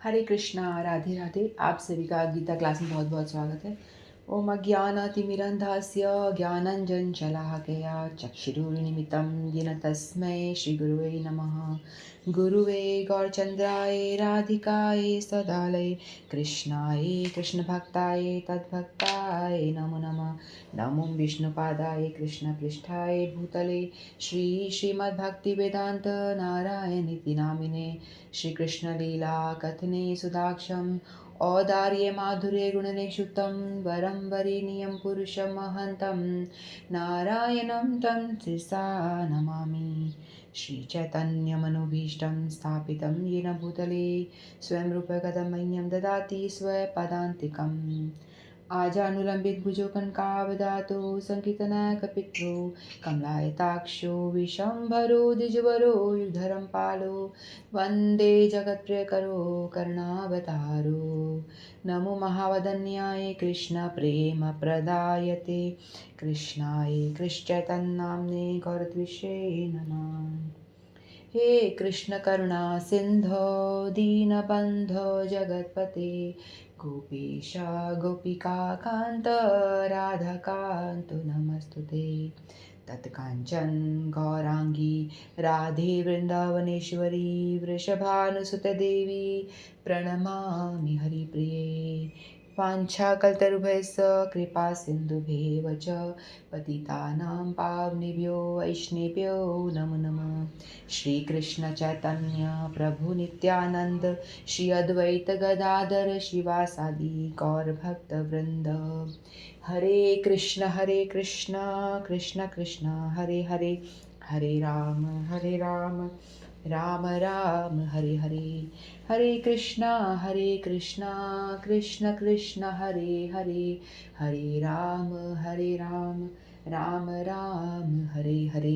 हरे कृष्णा, राधे राधे। आप सभी का गीता क्लास में बहुत बहुत स्वागत है। ओम अज्ञानतिमिरन्धस्य ज्ञानञ्जनशलाकया चक्षुरुन्मिलितं येन तस्मै श्रीगुरुवे नमः। गुरुवे गौरचन्द्राय राधिकाय सदालये कृष्णाय कृष्णभक्ताय तद्भक्ताय नमो नमः। नमो विष्णुपादाय कृष्णपृष्ठाय भूतले श्रीमद्भक्तिवेदान्त नारायणीति नामिने श्रीकृष्णलीला कथने सुदाक्षं औदार्य माधुर्य गुणनिक्षुप्तं वरं वरेण्यं पुरुषमहन्तं नारायणं तं शिरसा नमामि। श्रीचैतन्यमनोभीष्टं स्थापितं येन भूतले स्वयं रूपकथं मह्यं ददाति स्वपदान्तिकम्। आजानुलम्बित भुजो कनकावदातो संकीर्तनैकपित्रो कमलायताक्षो विशम्भरो द्विजवरो युधरं पालो वन्दे जगत्प्रियकरो करुणावतारो। नमो महावदन्याय कृष्णप्रेमप्रदायते कृष्णाय कृष्णचैतन्यनाम्ने गौरद्विषे नमः। हे कृष्ण करुणा सिंधो दीनबन्धो जगत्पते गोपेश गोपिका कान्त राधाकान्त नमस्तुते। तत्काञ्चन गौरांगी राधे वृन्दावनेश्वरी वृषभानुसुते देवी प्रणमामि हरिप्रिये। वाञ्छाकल्तरुभ्यश्च कृपा सिन्धुभ्येव च पतितानां पावनेभ्यो वैष्णवेभ्यो नमो नमः। श्री कृष्ण चैतन्य प्रभु नित्यानंद श्री अद्वैत गदाधर शिवासादि गौर भक्त वृंद। हरे कृष्ण कृष्ण कृष्ण हरे हरे, हरे राम राम राम हरे हरे। हरे कृष्णा कृष्ण कृष्ण हरे हरे, हरे राम राम राम हरे हरे।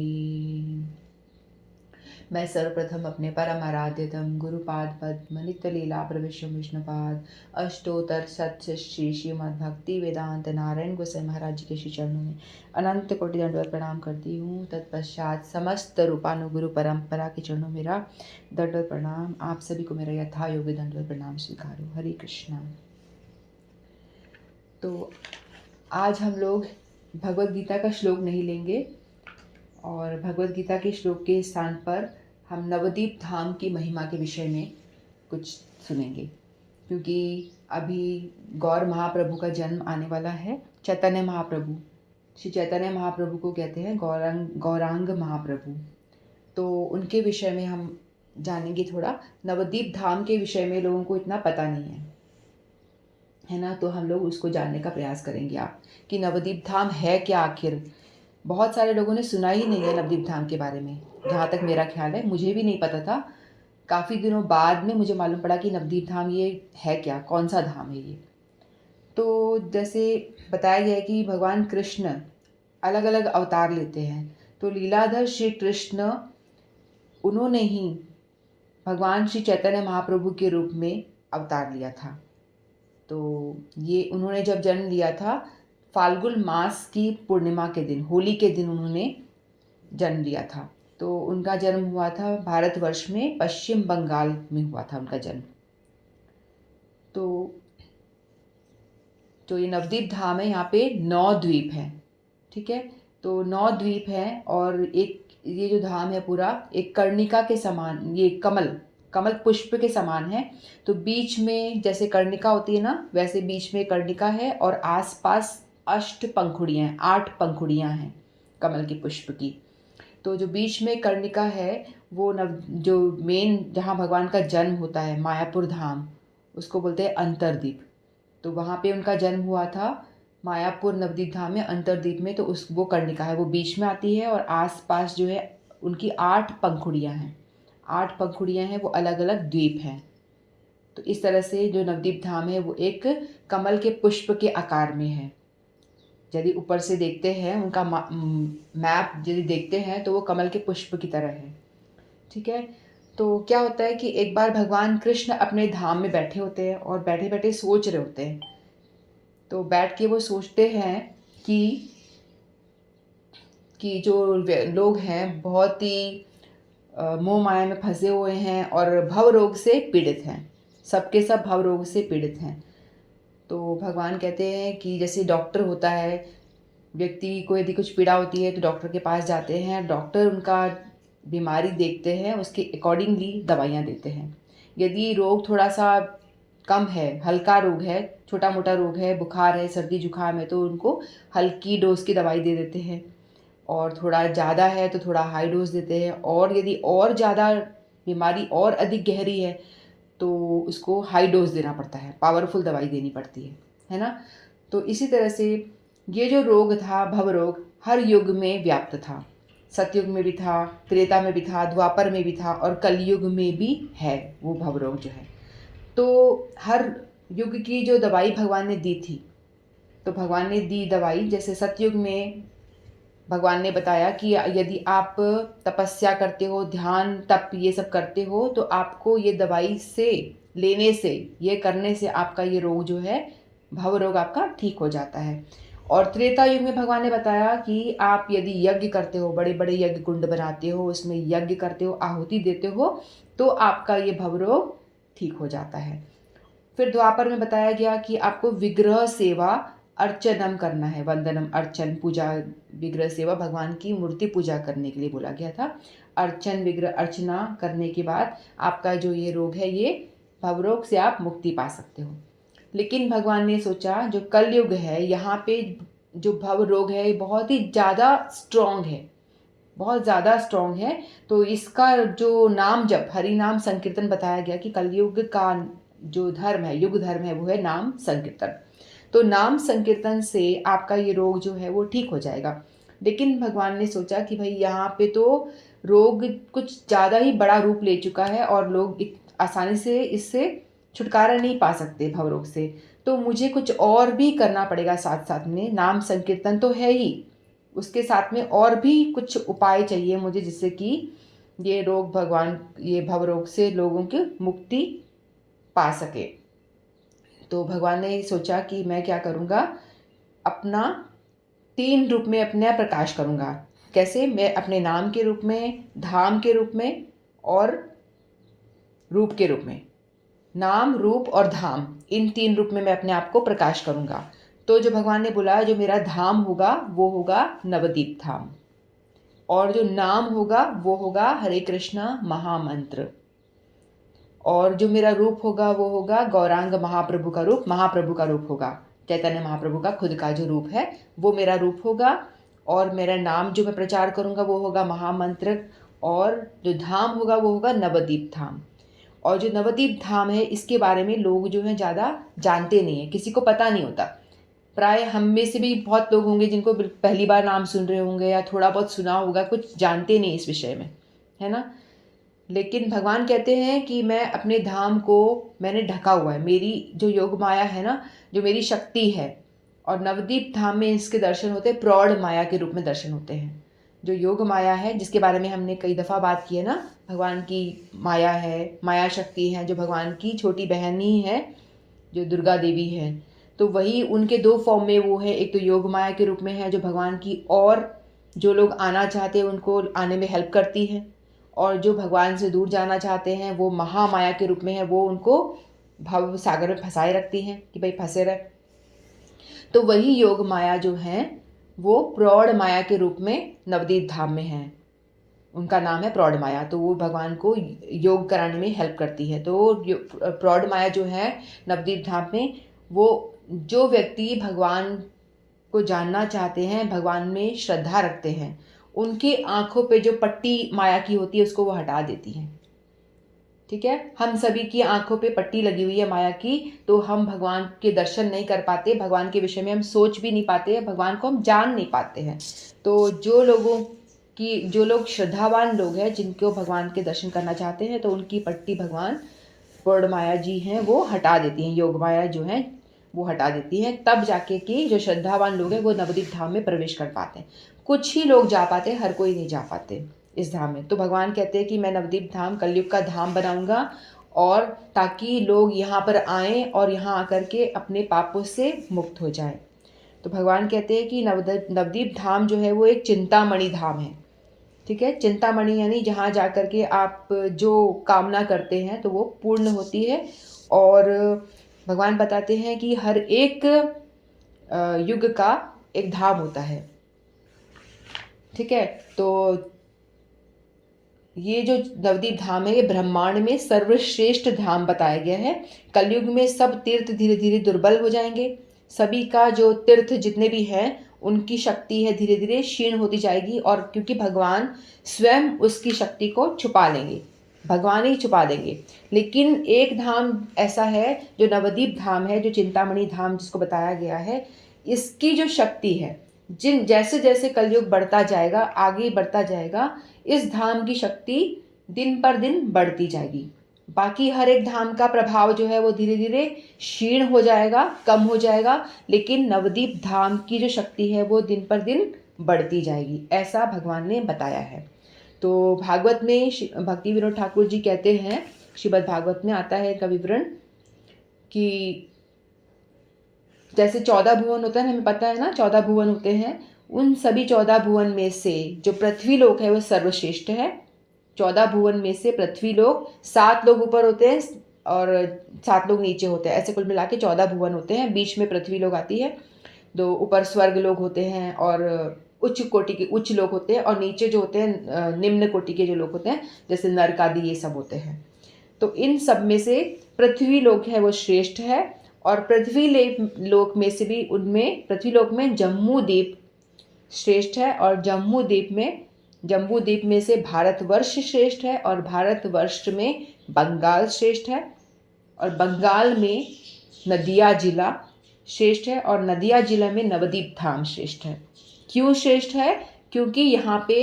मैं सर्वप्रथम अपने परम आराध्यतम गुरुपाद पद्म नित्य लीला प्रविश्व विष्णुपाद अष्टोत्तर सत्य श्री श्रीमद् भक्ति वेदांत नारायण गोसाई महाराज जी के श्री चरणों में अनंत कोटि दंडवत प्रणाम करती हूँ। तत्पश्चात समस्त रूपानुगुरु परंपरा के चरणों मेरा दंडवत प्रणाम। आप सभी को मेरा यथा योग्य दंडवत प्रणाम स्वीकार हो। हरे कृष्णा। तो आज हम लोग भगवद गीता का श्लोक नहीं लेंगे और भगवद गीता के श्लोक के स्थान पर हम नवदीप धाम की महिमा के विषय में कुछ सुनेंगे, क्योंकि अभी गौर महाप्रभु का जन्म आने वाला है। चैतन्य महाप्रभु, श्री चैतन्य महाप्रभु को कहते हैं गौरांग महाप्रभु। तो उनके विषय में हम जानेंगे थोड़ा। नवदीप धाम के विषय में लोगों को इतना पता नहीं है ना, तो हम लोग उसको जानने का प्रयास करेंगे आप कि नवदीप धाम है क्या आखिर। बहुत सारे लोगों ने सुना ही नहीं है नवदीप धाम के बारे में, जहाँ तक मेरा ख्याल है। मुझे भी नहीं पता था, काफ़ी दिनों बाद में मुझे मालूम पड़ा कि नवदीप धाम ये है क्या, कौन सा धाम है ये। तो जैसे बताया गया है कि भगवान कृष्ण अलग अलग अवतार लेते हैं, तो लीलाधर श्री कृष्ण उन्होंने ही भगवान श्री चैतन्य महाप्रभु के रूप में अवतार लिया था। तो ये उन्होंने जब जन्म लिया था फाल्गुन मास की पूर्णिमा के दिन, होली के दिन उन्होंने जन्म लिया था। तो उनका जन्म हुआ था भारतवर्ष में, पश्चिम बंगाल में हुआ था उनका जन्म। तो ये नवदीप धाम है, यहाँ पे 9 द्वीप हैं, ठीक है। तो 9 द्वीप हैं और एक ये जो धाम है पूरा एक कर्णिका के समान, ये कमल पुष्प के समान है। तो बीच में जैसे कर्णिका होती है ना, वैसे बीच में कर्णिका है और आसपास 8 पंखुड़ियाँ हैं, 8 पंखुड़ियाँ हैं कमल के पुष्प की। तो जो बीच में कर्णिका है वो जो मेन जहाँ भगवान का जन्म होता है मायापुर धाम, उसको बोलते हैं अंतरदीप। तो वहाँ पे उनका जन्म हुआ था मायापुर नवदीप धाम में, अंतरदीप में। तो वो कर्णिका है, वो बीच में आती है और आसपास जो है उनकी 8 पंखुड़ियाँ हैं। 8 पंखुड़ियाँ हैं, वो अलग अलग द्वीप हैं। तो इस तरह से जो नवदीप धाम है वो एक कमल के पुष्प के आकार में है। यदि ऊपर से देखते हैं उनका मैप यदि देखते हैं तो वो कमल के पुष्प की तरह है, ठीक है। तो क्या होता है कि एक बार भगवान कृष्ण अपने धाम में बैठे होते हैं और बैठे बैठे सोच रहे होते हैं। तो बैठ के वो सोचते हैं कि जो लोग हैं बहुत ही मोह माया में फंसे हुए हैं और भव रोग से पीड़ित हैं। सबके सब भव रोग से पीड़ित हैं। तो भगवान कहते हैं कि जैसे डॉक्टर होता है, व्यक्ति को यदि कुछ पीड़ा होती है तो डॉक्टर के पास जाते हैं, डॉक्टर उनका बीमारी देखते हैं, उसके अकॉर्डिंगली दवाइयाँ देते हैं। यदि रोग थोड़ा सा कम है, हल्का रोग है, छोटा मोटा रोग है, बुखार है, सर्दी जुकाम है, तो उनको हल्की डोज की दवाई दे देते हैं। और थोड़ा ज़्यादा है तो थोड़ा हाई डोज देते हैं, और यदि और ज़्यादा बीमारी और अधिक गहरी है तो उसको हाई डोज देना पड़ता है, पावरफुल दवाई देनी पड़ती है ना। तो इसी तरह से ये जो रोग था, भव रोग, हर युग में व्याप्त था। सतयुग में भी था, त्रेता में भी था, द्वापर में भी था, और कलयुग में भी है वो भव रोग जो है। तो हर युग की जो दवाई भगवान ने दी थी, तो भगवान ने दी दवाई, जैसे सतयुग में भगवान ने बताया कि यदि आप तपस्या करते हो, ध्यान तप ये सब करते हो, तो आपको ये दवाई से लेने से, ये करने से आपका ये रोग जो है, भव रोग आपका ठीक हो जाता है। और त्रेता युग में भगवान ने बताया कि आप यदि यज्ञ करते हो, बड़े बड़े यज्ञ कुंड बनाते हो, उसमें यज्ञ करते हो, आहुति देते हो, तो आपका ये भव रोग ठीक हो जाता है। फिर द्वापर में बताया गया कि आपको विग्रह सेवा अर्चनम करना है, वंदनम, अर्चन, पूजा, विग्रह सेवा, भगवान की मूर्ति पूजा करने के लिए बोला गया था। अर्चन, विग्रह अर्चना करने के बाद आपका जो ये रोग है, ये भव रोग से आप मुक्ति पा सकते हो। लेकिन भगवान ने सोचा जो कलयुग है, यहाँ पे जो भव रोग है बहुत ही ज़्यादा स्ट्रॉन्ग है, बहुत ज़्यादा स्ट्रॉन्ग है। तो इसका जो नाम जप, हरि नाम संकीर्तन बताया गया कि कलयुग का जो धर्म है, युग धर्म है, वो है नाम संकीर्तन। तो नाम संकीर्तन से आपका ये रोग जो है वो ठीक हो जाएगा। लेकिन भगवान ने सोचा कि भाई यहाँ पे तो रोग कुछ ज़्यादा ही बड़ा रूप ले चुका है और लोग आसानी से इससे छुटकारा नहीं पा सकते भव रोग से, तो मुझे कुछ और भी करना पड़ेगा साथ साथ में। नाम संकीर्तन तो है ही, उसके साथ में और भी कुछ उपाय चाहिए मुझे, जिससे कि ये रोग, भगवान ये भव रोग से लोगों की मुक्ति पा सके। तो भगवान ने सोचा कि मैं क्या करूँगा, अपना 3 रूप में अपना प्रकाश करूँगा। कैसे? मैं अपने नाम के रूप में, धाम के रूप में और रूप के रूप में। नाम, रूप और धाम, इन 3 रूप में मैं अपने आप को प्रकाश करूँगा। तो जो भगवान ने बोला, जो मेरा धाम होगा वो होगा नवदीप धाम, और जो नाम होगा वो होगा हरे कृष्णा महामंत्र, और जो मेरा रूप होगा वो होगा गौरांग महाप्रभु का रूप, महाप्रभु का रूप होगा, चैतन्य महाप्रभु का खुद का जो रूप है वो मेरा रूप होगा। और मेरा नाम जो मैं प्रचार करूँगा वो होगा महामंत्र, और जो धाम होगा वो होगा नवदीप धाम। और जो नवदीप धाम है, इसके बारे में लोग जो है ज़्यादा जानते नहीं हैं, किसी को पता नहीं होता। प्राय हम में से भी बहुत लोग होंगे जिनको पहली बार नाम सुन रहे होंगे, या थोड़ा बहुत सुना होगा, कुछ जानते नहीं इस विषय में, है ना। लेकिन भगवान कहते हैं कि मैं अपने धाम को मैंने ढका हुआ है, मेरी जो योग माया है ना, जो मेरी शक्ति है। और नवदीप धाम में इसके दर्शन होते हैं, प्रौढ़ माया के रूप में दर्शन होते हैं। जो योग माया है, जिसके बारे में हमने कई दफ़ा बात की है ना, भगवान की माया है, माया शक्ति है, जो भगवान की छोटी बहन ही है, जो दुर्गा देवी है। तो वही उनके 2 फॉर्म में वो है, एक तो योग माया के रूप में है जो भगवान की, और जो लोग आना चाहते हैं उनको आने में हेल्प करती है। और जो भगवान से दूर जाना चाहते हैं वो महामाया के रूप में है, वो उनको भव सागर में फंसाए रखती हैं कि भाई फंसे रहे। तो वही योग माया जो है वो प्रौढ़ माया के रूप में नवदीप धाम में है, उनका नाम है प्रौढ़ माया। तो वो भगवान को योग कराने में हेल्प करती है। तो प्रौढ़ माया जो है नवदीप धाम में, वो जो व्यक्ति भगवान को जानना चाहते हैं, भगवान में श्रद्धा रखते हैं, उनकी आंखों पे जो पट्टी माया की होती है उसको वो हटा देती हैं। ठीक है, हम सभी की आंखों पे पट्टी लगी हुई है माया की, तो हम भगवान के दर्शन नहीं कर पाते, भगवान के विषय में हम सोच भी नहीं पाते, भगवान को हम जान नहीं पाते हैं। तो जो लोग श्रद्धावान लोग हैं, जिनको भगवान के दर्शन करना चाहते हैं, तो उनकी पट्टी भगवान प्रौढ़ माया जी हैं वो हटा देती हैं, योग माया जो है वो हटा देती है। तब जाके कि जो श्रद्धावान लोग हैं वो नवदीप धाम में प्रवेश कर पाते हैं। कुछ ही लोग जा पाते हैं, हर कोई नहीं जा पाते इस धाम में। तो भगवान कहते हैं कि मैं नवदीप धाम कलयुग का धाम बनाऊंगा, और ताकि लोग यहाँ पर आएँ और यहाँ आकर के अपने पापों से मुक्त हो जाएं। तो भगवान कहते हैं कि नवदीप धाम जो है वो एक चिंतामणि धाम है। ठीक है, चिंतामणि यानी जहाँ जा कर के आप जो कामना करते हैं तो वो पूर्ण होती है, और भगवान बताते हैं कि हर एक युग का एक धाम होता है। ठीक है, तो ये जो नवदीप धाम है ये ब्रह्मांड में सर्वश्रेष्ठ धाम बताया गया है। कलयुग में सब तीर्थ धीरे धीरे दुर्बल हो जाएंगे। सभी का जो तीर्थ जितने भी हैं उनकी शक्ति है धीरे धीरे क्षीण होती जाएगी, और क्योंकि भगवान स्वयं उसकी शक्ति को छुपा लेंगे, भगवान ही छुपा देंगे। लेकिन एक धाम ऐसा है जो नवदीप धाम है, जो चिंतामणि धाम जिसको बताया गया है, इसकी जो शक्ति है, जिन जैसे जैसे कलयुग बढ़ता जाएगा, आगे बढ़ता जाएगा, इस धाम की शक्ति दिन पर दिन बढ़ती जाएगी। बाकी हर एक धाम का प्रभाव जो है वो धीरे धीरे क्षीण हो जाएगा, कम हो जाएगा, लेकिन नवदीप धाम की जो शक्ति है वो दिन पर दिन बढ़ती जाएगी, ऐसा भगवान ने बताया है। तो भागवत में भक्ति विनोद ठाकुर जी कहते हैं, श्रीमद् भागवत में आता है का विवरण कि जैसे 14 भुवन होता है, हमें पता है ना 14 भुवन होते हैं, उन सभी 14 भुवन में से जो पृथ्वी लोक है वो सर्वश्रेष्ठ है। 14 भुवन में से पृथ्वी लोक, 7 लोग ऊपर होते हैं और 7 लोग नीचे होते हैं, ऐसे कुल मिला के 14 भुवन होते हैं। बीच में पृथ्वी लोग आती है, दो ऊपर स्वर्ग लोग होते हैं और उच्च कोटि के उच्च लोग होते हैं, और नीचे जो होते हैं निम्न कोटि के जो लोग होते हैं, जैसे नरक आदि ये सब होते हैं। तो इन सब में से पृथ्वी लोक है वो श्रेष्ठ है, और पृथ्वी लोक में से भी उनमें पृथ्वी लोक में जम्मू द्वीप श्रेष्ठ है, और जम्बू द्वीप में से भारतवर्ष श्रेष्ठ है, और भारतवर्ष में बंगाल श्रेष्ठ है, और बंगाल में नदिया जिला श्रेष्ठ है, और नदिया जिला में नवदीप धाम श्रेष्ठ है। क्यों श्रेष्ठ है? क्योंकि यहाँ पे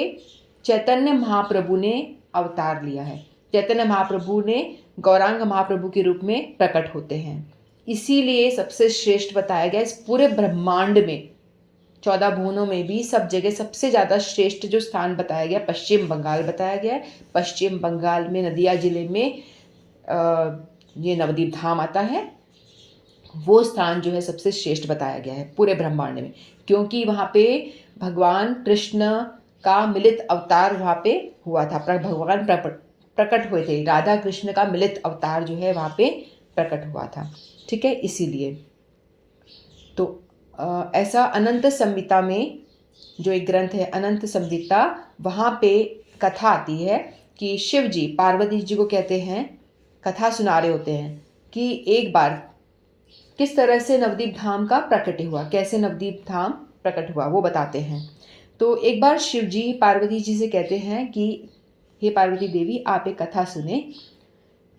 चैतन्य महाप्रभु ने अवतार लिया है। चैतन्य महाप्रभु ने गौरांग महाप्रभु के रूप में प्रकट होते हैं, इसीलिए सबसे श्रेष्ठ बताया गया। इस पूरे ब्रह्मांड में 14 भुवनों में भी सब जगह सबसे ज़्यादा श्रेष्ठ जो स्थान बताया गया, पश्चिम बंगाल बताया गया है। पश्चिम बंगाल में नदिया जिले में ये नवदीप धाम आता है, वो स्थान जो है सबसे श्रेष्ठ बताया गया है पूरे ब्रह्मांड में, क्योंकि वहाँ पे भगवान कृष्ण का मिलित अवतार वहाँ पे हुआ था। भगवान प्रकट हुए थे, राधा कृष्ण का मिलित अवतार जो है वहाँ पे प्रकट हुआ था। ठीक है, इसीलिए तो ऐसा अनंत संहिता में जो एक ग्रंथ है अनंत संहिता, वहाँ पे कथा आती है कि शिव जी पार्वती जी को कहते हैं, कथा सुना रहे होते हैं कि एक बार किस तरह से नवदीप धाम का प्रकट हुआ, कैसे नवदीप धाम प्रकट हुआ वो बताते हैं। तो एक बार शिव जी पार्वती जी से कहते हैं कि हे पार्वती देवी, आप एक कथा सुने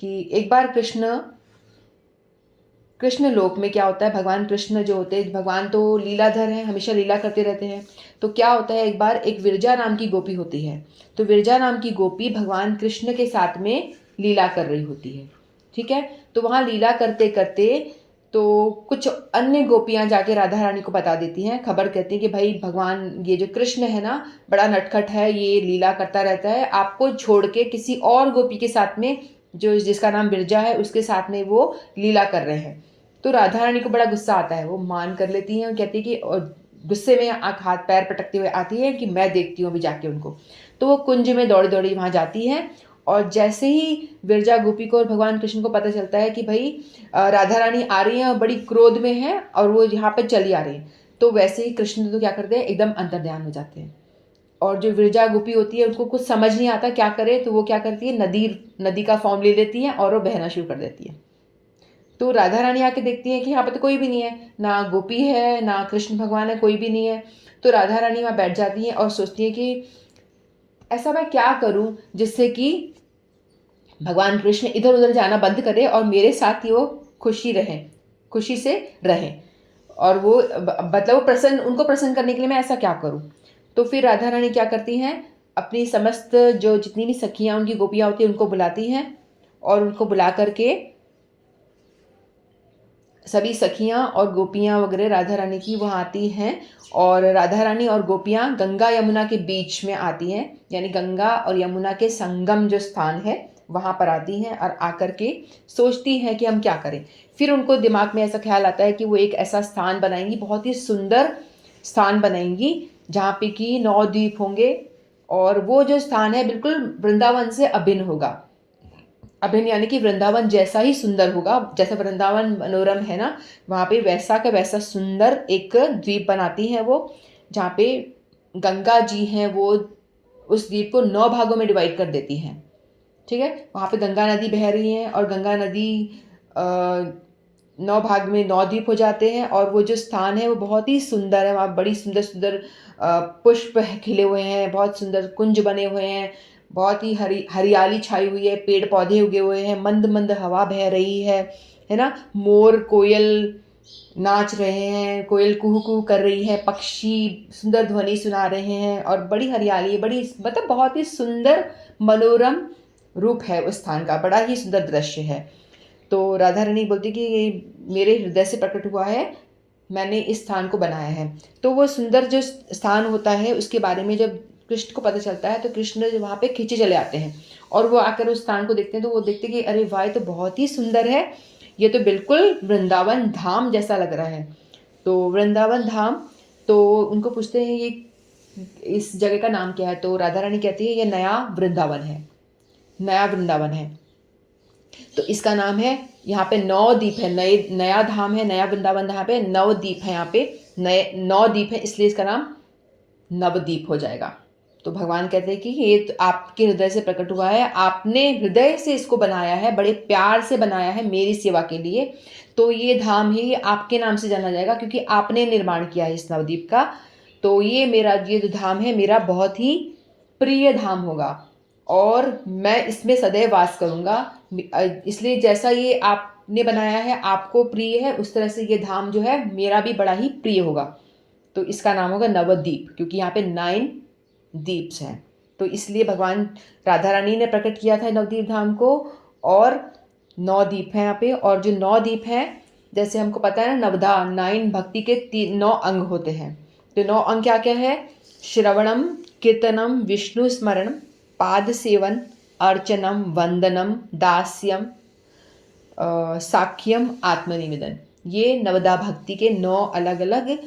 कि एक बार कृष्ण लोक में क्या होता है, भगवान कृष्ण जो होते हैं, भगवान तो लीलाधर हैं, हमेशा लीला करते रहते हैं। तो क्या होता है, एक बार एक विरजा नाम की गोपी होती है, तो विरजा नाम की गोपी भगवान कृष्ण के साथ में लीला कर रही होती है। ठीक है, तो वहाँ लीला करते करते तो कुछ अन्य गोपियाँ जाके राधा रानी को बता देती हैं, खबर कहती हैं कि भाई भगवान ये जो कृष्ण है ना बड़ा नटखट है, ये लीला करता रहता है, आपको छोड़ के किसी और गोपी के साथ में जो जिसका नाम बिरजा है उसके साथ में वो लीला कर रहे हैं। तो राधा रानी को बड़ा गुस्सा आता है, वो मान कर लेती हैं और कहती है कि, और गुस्से में हाथ पैर पटकते हुए आती है कि मैं देखती हूँ अभी जाके उनको। तो वो कुंज में दौड़ी दौड़ी वहाँ जाती है, और जैसे ही विरजा गोपी को और भगवान कृष्ण को पता चलता है कि भाई राधा रानी आ रही हैं और बड़ी क्रोध में है और वो यहाँ पर चली आ रही हैं, तो वैसे ही कृष्ण तो क्या करते हैं, एकदम अंतर्ध्यान हो जाते हैं। और जो विरजा गोपी होती है उनको कुछ समझ नहीं आता क्या करे, तो वो क्या करती है, नदी का फॉर्म ले लेती है और वो बहना शुरू कर देती है। तो राधा रानी आके देखती है कि यहाँ पे तो कोई भी नहीं है, ना गोपी है ना कृष्ण भगवान है, कोई भी नहीं है। तो राधा रानी वहाँ बैठ जाती है और सोचती है कि ऐसा मैं क्या करूँ जिससे कि भगवान कृष्ण इधर उधर जाना बंद करे और मेरे साथ ही वो खुशी से रहें, और वो मतलब वो उनको प्रसन्न करने के लिए मैं ऐसा क्या करूँ। तो फिर राधा रानी क्या करती हैं, अपनी समस्त जो जितनी भी सखियाँ उनकी गोपियाँ होती हैं उनको बुलाती हैं, और उनको बुला करके सभी सखियाँ और गोपियाँ वगैरह राधा रानी की वहाँ आती हैं, और राधा रानी और गोपियाँ गंगा यमुना के बीच में आती हैं, यानी गंगा और यमुना के संगम जो स्थान है वहाँ पर आती हैं, और आकर के सोचती हैं कि हम क्या करें। फिर उनको दिमाग में ऐसा ख्याल आता है कि वो एक ऐसा स्थान बनाएंगी, बहुत ही सुंदर स्थान बनाएंगी जहाँ पे कि 9 द्वीप होंगे, और वो जो स्थान है बिल्कुल वृंदावन से अभिन्न होगा। अभिन्न यानी कि वृंदावन जैसा ही सुंदर होगा, जैसा वृंदावन मनोरम है ना, वहाँ पे वैसा का वैसा सुंदर एक द्वीप बनाती है वो, जहाँ पे गंगा जी हैं वो उस द्वीप को 9 भागों में डिवाइड कर देती हैं। ठीक है, वहाँ पे गंगा नदी बह रही है और गंगा नदी 9 भाग में 9 द्वीप हो जाते हैं, और वो जो स्थान है वो बहुत ही सुंदर है। वहाँ बड़ी सुंदर सुंदर पुष्प खिले हुए हैं, बहुत सुंदर कुंज बने हुए हैं, बहुत ही हरियाली छाई हुई है, पेड़ पौधे उगे हुए हैं, मंद मंद हवा बह रही है ना। मोर कोयल नाच रहे हैं, कोयल कुहू कुहू कर रही है, पक्षी सुंदर ध्वनि सुना रहे हैं, और बड़ी हरियाली है, बड़ी मतलब बहुत ही सुंदर मनोरम रूप है उस स्थान का, बड़ा ही सुंदर दृश्य है। तो राधा रानी बोलती कि ये मेरे हृदय से प्रकट हुआ है, मैंने इस स्थान को बनाया है। तो वो सुंदर जो स्थान होता है उसके बारे में जब कृष्ण को पता चलता है तो कृष्ण वहाँ पे खींचे चले आते हैं, और वो आकर उस स्थान को देखते हैं तो वो देखते हैं कि अरे वाह, ये तो बहुत ही सुंदर है, ये तो बिल्कुल वृंदावन धाम जैसा लग रहा है। तो वृंदावन धाम, तो उनको पूछते हैं ये इस जगह का नाम क्या है, तो राधा रानी कहती है ये नया वृंदावन है, नया वृंदावन है। तो इसका नाम है, यहाँ पे 9 द्वीप है, नया धाम है, नया वृंदावन धाम पे 9 द्वीप है, यहाँ पे नए 9 द्वीप है, इसलिए इसका नाम नवद्वीप हो जाएगा। तो भगवान कहते हैं कि ये तो आपके हृदय से प्रकट हुआ है, आपने हृदय से इसको बनाया है, बड़े प्यार से बनाया है मेरी सेवा के लिए, तो ये धाम ही आपके नाम से जाना जाएगा क्योंकि आपने निर्माण किया है इस नवद्वीप का। तो ये मेरा ये जो धाम है मेरा बहुत ही प्रिय धाम होगा, और मैं इसमें सदैव वास करूँगा। इसलिए जैसा ये आपने बनाया है आपको प्रिय है, उस तरह से ये धाम जो है मेरा भी बड़ा ही प्रिय होगा। तो इसका नाम होगा नवद्वीप, क्योंकि यहाँ पे 9 द्वीप्स हैं। तो इसलिए भगवान राधा रानी ने प्रकट किया था नवद्वीप धाम को, और 9 द्वीप हैं यहाँ पे। और जो 9 द्वीप हैं, जैसे हमको पता है ना, नवधा 9 भक्ति के 9 अंग होते हैं। तो 9 अंग क्या क्या है? श्रवणम, कीर्तनम, विष्णु स्मरण, पाद सेवन, अर्चनम, वंदनम, दास्यम, साख्यम, आत्मनिवेदन। ये नवदा भक्ति के 9 अलग अलग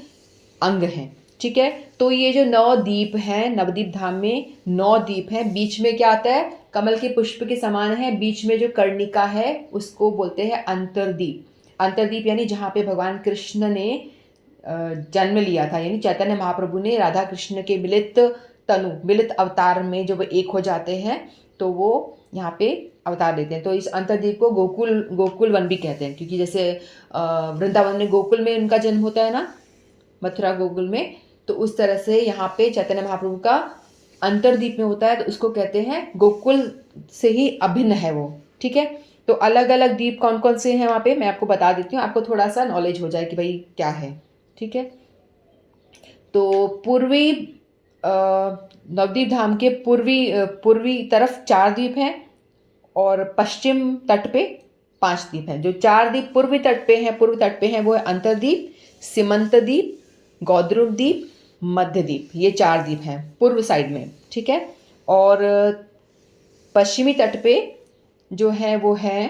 अंग हैं। ठीक है, तो ये जो 9 द्वीप हैं नवद्वीप धाम में, 9 द्वीप हैं। बीच में क्या आता है? कमल के पुष्प के समान है, बीच में जो कर्णिका है उसको बोलते हैं अंतरद्वीप। अंतरद्वीप यानी जहाँ पे भगवान कृष्ण ने जन्म लिया था, यानी चैतन्य महाप्रभु ने राधा कृष्ण के मिलित अवतार में जब एक हो जाते हैं तो वो यहाँ पे अवतार लेते हैं। तो इस अंतरद्वीप को गोकुल वन भी कहते हैं, क्योंकि जैसे वृंदावन में गोकुल में उनका जन्म होता है ना, मथुरा गोकुल में, तो उस तरह से यहाँ पे चैतन्य महाप्रभु का अंतरद्वीप में होता है, तो उसको कहते हैं गोकुल से ही अभिन्न है वो। ठीक है, तो अलग अलग द्वीप कौन कौन से हैं वहाँ पे मैं आपको बता देती हूँ, आपको थोड़ा सा नॉलेज हो जाए कि भाई क्या है। ठीक है, तो पूर्वी नवद्वीप धाम के पूर्वी तरफ 4 द्वीप हैं, और पश्चिम तट पे 5 द्वीप हैं। जो 4 द्वीप पूर्व तट पे हैं वो है अंतरद्वीप, सीमंत द्वीप, गौद्रुम द्वीप, मध्य द्वीप। ये 4 द्वीप हैं पूर्व साइड में। ठीक है, और पश्चिमी तट पे जो है वो है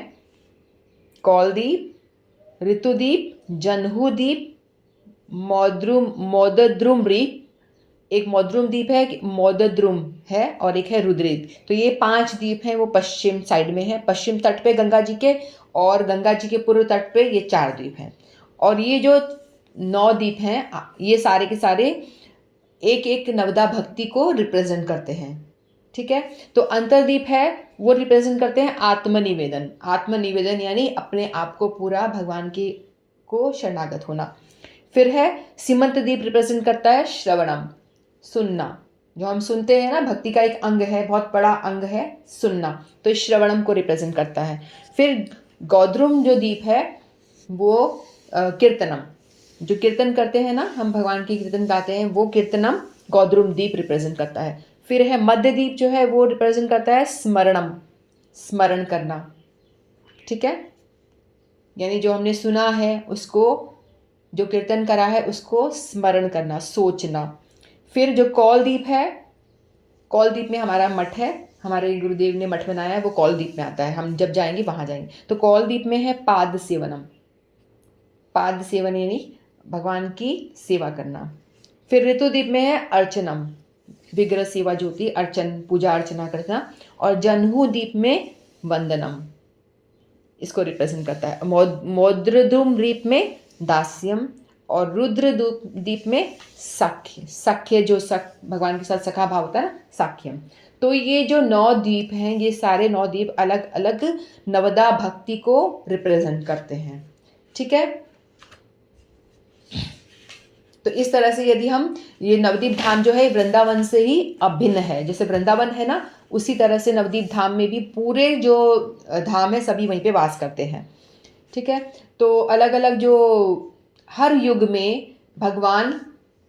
कौलद्वीप, ऋतुद्वीप, जन्हू द्वीप, मोदद्रुम द्वीप, एक मोदद्रुम द्वीप है, मोदद्रुम है, और एक है रुद्रद्वीप। तो ये 5 द्वीप हैं वो पश्चिम साइड में है, पश्चिम तट पे गंगा जी के, और गंगा जी के पूर्व तट पे ये 4 द्वीप हैं। और ये जो 9 द्वीप हैं ये सारे के सारे एक एक नवदा भक्ति को रिप्रेजेंट करते हैं। ठीक है, तो अंतरद्वीप है वो रिप्रेजेंट करते हैं आत्मनिवेदन। आत्मनिवेदन यानी अपने आप को पूरा भगवान के को शरणागत होना। फिर है सीमंत द्वीप, रिप्रेजेंट करता है श्रवणम, सुनना। जो हम सुनते हैं ना, भक्ति का एक अंग है, बहुत बड़ा अंग है सुनना, तो श्रवणम को रिप्रेजेंट करता है। फिर गौद्रुम जो द्वीप है वो कीर्तनम, जो कीर्तन करते हैं ना हम, भगवान की कीर्तन गाते हैं, वो कीर्तनम गौद्रुम द्वीप रिप्रेजेंट करता है। फिर है मध्य द्वीप, जो है वो रिप्रेजेंट करता है स्मरणम, स्मरण करना। ठीक है, यानी जो हमने सुना है उसको, जो कीर्तन करा है उसको स्मरण करना, सोचना। फिर जो कौलद्वीप है, कौलद्वीप में हमारा मठ है, हमारे गुरुदेव ने मठ बनाया है, वो कौलद्वीप में आता है, हम जब जाएंगे वहाँ जाएंगे। तो कौलद्वीप में है पाद सेवनम, पाद सेवन यानी भगवान की सेवा करना। फिर ऋतुद्वीप में है अर्चनम, विग्रह सेवा जो होती है, अर्चन, पूजा अर्चना करना। और जन्हू द्वीप में वंदनम इसको रिप्रेजेंट करता है। मौद्रधूम द्वीप में दास्यम और रुद्र द्वीप में सख्य, सख्य जो भगवान के साथ सखा भाव होता है ना, साख्यम। तो ये जो 9 द्वीप हैं, ये सारे 9 द्वीप अलग अलग नवदा भक्ति को रिप्रेजेंट करते हैं। ठीक है, तो इस तरह से यदि हम ये नवद्वीप धाम जो है वृंदावन से ही अभिन्न है, जैसे वृंदावन है ना, उसी तरह से नवद्वीप धाम में भी पूरे जो धाम है सभी वहीं पे वास करते हैं। ठीक है, तो अलग अलग जो हर युग में भगवान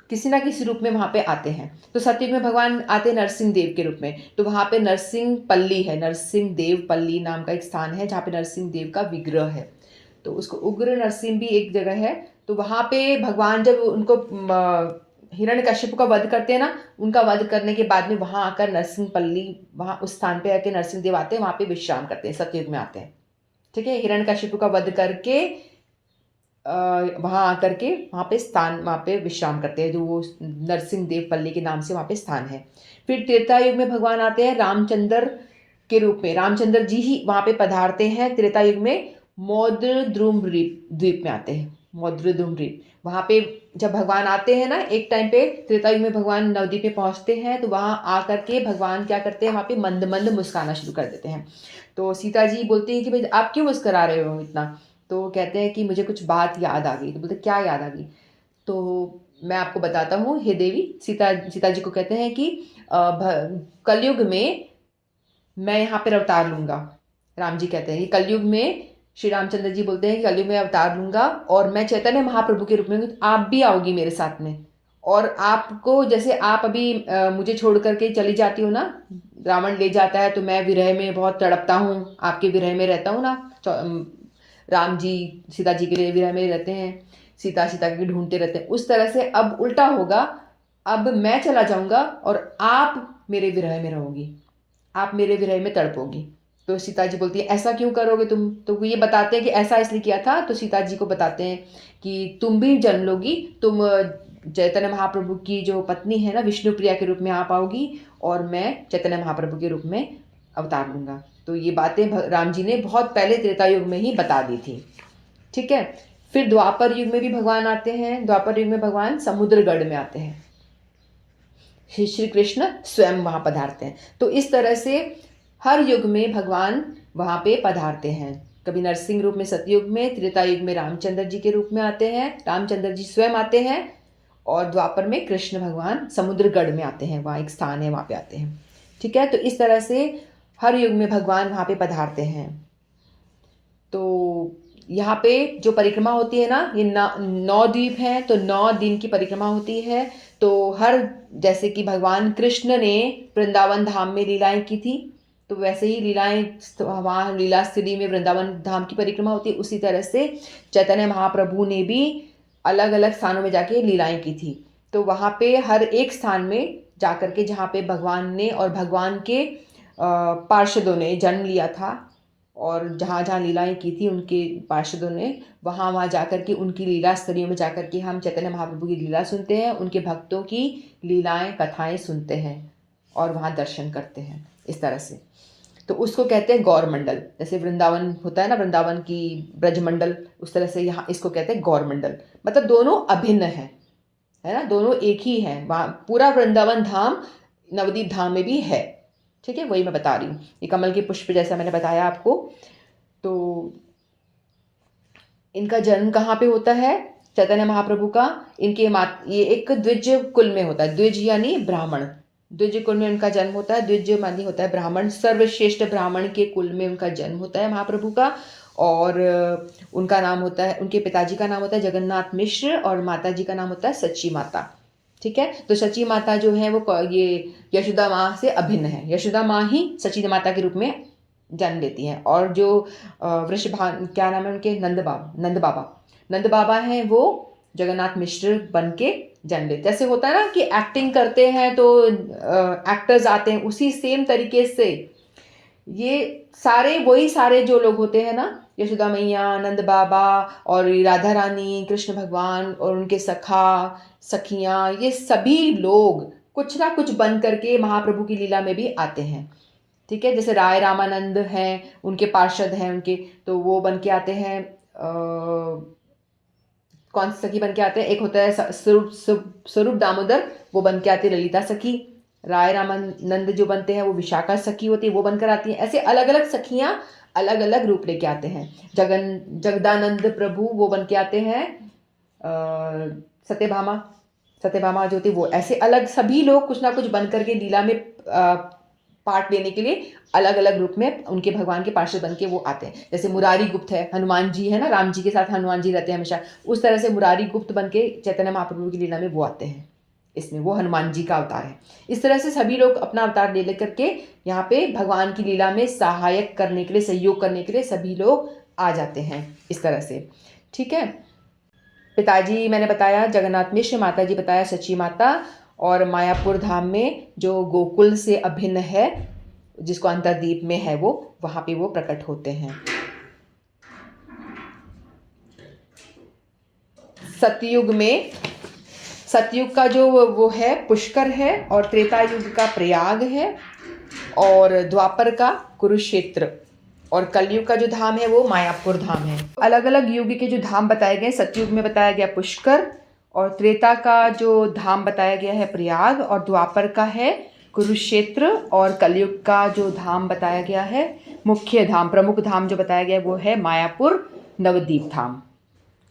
किसी ना किसी रूप में वहाँ पे आते हैं। तो सतयुग में भगवान आते हैं नरसिंह देव के रूप में, तो वहाँ पे नरसिंह पल्ली है, नरसिंह देव पल्ली नाम का एक स्थान है जहाँ पे नरसिंह देव का विग्रह है, तो उसको उग्र नरसिंह भी एक जगह है। तो वहाँ पे भगवान जब उनको हिरण्यकश्यप का वध करते हैं ना, उनका वध करने के बाद में वहाँ आकर नरसिंह पल्ली, वहाँ उस स्थान पे आके नरसिंह देव आते हैं, वहाँ पे विश्राम करते हैं, सतयुग में आते हैं। ठीक है, हिरण्यकश्यप का वध करके वहाँ आकर के वहाँ पे स्थान, वहाँ पे विश्राम करते हैं, जो वो नरसिंह देव पल्ली के नाम से वहाँ पे स्थान है। फिर त्रेता युग में भगवान आते हैं रामचंद्र के रूप में, रामचंद्र जी ही वहाँ पे पधारते हैं त्रेता युग में, मौद्रद्रुम द्वीप में आते हैं, मौद्रद्रुम द्वीप। वहाँ पे जब भगवान आते हैं ना, एक टाइम पे त्रेता युग में भगवान नवद्वीप में पहुँचते हैं, तो वहाँ आकर के भगवान क्या करते हैं, वहाँ पे मंद मंद मुस्काना शुरू कर देते हैं। तो सीता जी बोलती हैं कि भाई आप क्यों मुस्करा रहे हो इतना, तो कहते हैं कि मुझे कुछ बात याद आ गई। तो बोलते क्या याद आ गई, तो मैं आपको बताता हूँ हे देवी। सीता जी को कहते हैं कि कलयुग में मैं यहाँ पर अवतार लूँगा। राम जी कहते हैं कि कलयुग में, श्री रामचंद्र जी बोलते हैं कि कलयुग में अवतार लूँगा और मैं चैतन्य महाप्रभु के रूप में, आप भी आओगी मेरे साथ में, और आपको जैसे आप अभी मुझे छोड़ करके चली जाती हो ना, रावण ले जाता है तो मैं विरह में बहुत तड़पता हूँ, आपके विरह में रहता हूँ ना, राम जी सीता जी के लिए विरह में रहते हैं, सीता के ढूंढते रहते हैं, उस तरह से अब उल्टा होगा, अब मैं चला जाऊंगा और आप मेरे विरह में रहोगी, आप मेरे विरह में तड़पोगी। तो सीता जी बोलती है ऐसा क्यों करोगे तुम, तो वो ये बताते हैं कि ऐसा इसलिए किया था। तो सीता जी को बताते हैं कि तुम भी जन्म लोगी, तुम चैतन्य महाप्रभु की जो पत्नी है ना, विष्णु प्रिया के रूप में आ पाओगी, और मैं चैतन्य महाप्रभु के रूप में अवतार लूँगा। तो ये बातें राम जी ने बहुत पहले त्रेता युग में ही बता दी थी। ठीक है, फिर द्वापर युग में भी भगवान आते हैं। द्वापर युग में भगवान समुद्रगढ़ में आते हैं, श्री कृष्ण स्वयं वहाँ पधारते हैं। तो इस तरह से हर युग में भगवान वहाँ पे पधारते हैं, कभी नरसिंह रूप में सतयुग में, त्रेता युग में रामचंद्र जी के रूप में आते हैं, रामचंद्र जी स्वयं आते हैं, और द्वापर में कृष्ण भगवान समुद्रगढ़ में आते हैं, वहाँ एक स्थान है वहाँ पे आते हैं। ठीक है, तो इस तरह से हर युग में भगवान वहाँ पे पधारते हैं। तो यहाँ पे जो परिक्रमा होती है ना, ये 9 द्वीप हैं, तो 9 दिन की परिक्रमा होती है। तो हर, जैसे कि भगवान कृष्ण ने वृंदावन धाम में लीलाएं की थी, तो वैसे ही लीलाएं वहाँ लीला स्थली में वृंदावन धाम की परिक्रमा होती है। उसी तरह से चैतन्य महाप्रभु ने भी अलग अलग स्थानों में जाके लीलाएं की थी। तो वहाँ पे हर एक स्थान में जाकर के, जहाँ पे भगवान ने और भगवान के पार्षदों ने जन्म लिया था, और जहाँ जहाँ लीलाएं की थी उनके पार्षदों ने, वहाँ वहाँ जाकर के उनकी लीला स्थलियों में जाकर के हम चैतन्य महाप्रभु की लीला सुनते हैं, उनके भक्तों की लीलाएं कथाएं सुनते हैं और वहाँ दर्शन करते हैं, इस तरह से। तो उसको कहते हैं गौर मंडल। जैसे वृंदावन होता है ना, वृंदावन की ब्रजमंडल, उस तरह से यहाँ इसको कहते हैं गौर मंडल। मतलब दोनों अभिन्न है ना, दोनों एक ही हैं। वहाँ पूरा वृंदावन धाम नवद्वीप धाम में भी है। ठीक है, वही मैं बता रही हूँ। ये कमल के पुष्प जैसा मैंने बताया आपको। तो इनका जन्म कहाँ पे होता है चैतन्य महाप्रभु का, इनके ये एक द्विज कुल में होता है। द्विज यानी ब्राह्मण, द्विज कुल में उनका जन्म होता है। द्विज मानी होता है ब्राह्मण, सर्वश्रेष्ठ ब्राह्मण के कुल में उनका जन्म होता है महाप्रभु का। और उनका नाम होता है, उनके पिताजी का नाम होता है जगन्नाथ मिश्र, और माता जी का नाम होता है सच्ची माता। ठीक है, तो सची माता जो है वो ये यशोदा माँ से अभिन्न है। यशोदा माँ ही सची माता के रूप में जन्म लेती हैं। और जो वृषभान, क्या नाम है उनके, नंद बाबा हैं, वो जगन्नाथ मिश्र बन के जन्म लेते। जैसे होता है ना कि एक्टिंग करते हैं तो एक्टर्स आते हैं, उसी सेम तरीके से ये सारे, वही सारे जो लोग होते हैं ना, यशोदा मैया, नंद बाबा और राधा रानी, कृष्ण भगवान और उनके सखा सखियाँ, ये सभी लोग कुछ ना कुछ बन करके महाप्रभु की लीला में भी आते हैं। ठीक है। जैसे राय रामानंद हैं, उनके पार्षद हैं उनके, तो वो बन के आते हैं, कौन सी सखी बन के आते हैं, एक होता है स्वरूप दामोदर, वो बन के आती है ललिता सखी। राय रामानंद जो बनते हैं वो विशाखा सखी होती है, वो बनकर आती हैं। ऐसे अलग अलग सखियाँ अलग अलग रूप लेके आते हैं। जगदानंद प्रभु वो बन के आते हैं, सत्यभामा जो थी वो। ऐसे अलग सभी लोग कुछ ना कुछ बन करके लीला में पार्ट लेने के लिए अलग अलग रूप में उनके भगवान के पार्षद बन के वो आते हैं। जैसे मुरारी गुप्त है, हनुमान जी है ना, राम जी के साथ हनुमान जी रहते हैं हमेशा, उस तरह से मुरारी गुप्त बन के चैतन्य महाप्रभु की लीला में वो आते हैं। इसमें वो हनुमान जी का अवतार है। इस तरह से सभी लोग अपना अवतार ले लेकर के यहाँ पे भगवान की लीला में सहायक करने के लिए, सहयोग करने के लिए सभी लोग आ जाते हैं इस तरह से। ठीक है। पिताजी मैंने बताया जगन्नाथ मिश्र, माता जी बताया सची माता, और मायापुर धाम में जो गोकुल से अभिन्न है, जिसको अंतरदीप में है, वो वहाँ पे वो प्रकट होते हैं। सतयुग का जो वो है पुष्कर है, और त्रेता युग का प्रयाग है, और द्वापर का कुरुक्षेत्र, और कलयुग का जो धाम है वो मायापुर धाम है। अलग अलग युग के जो धाम बताए गए, सतयुग में बताया गया पुष्कर, और त्रेता का जो धाम बताया गया है प्रयाग, और द्वापर का है कुरुक्षेत्र, और कलयुग का जो धाम बताया गया है, मुख्य धाम, प्रमुख धाम जो बताया गया है वो है मायापुर नवद्वीप धाम।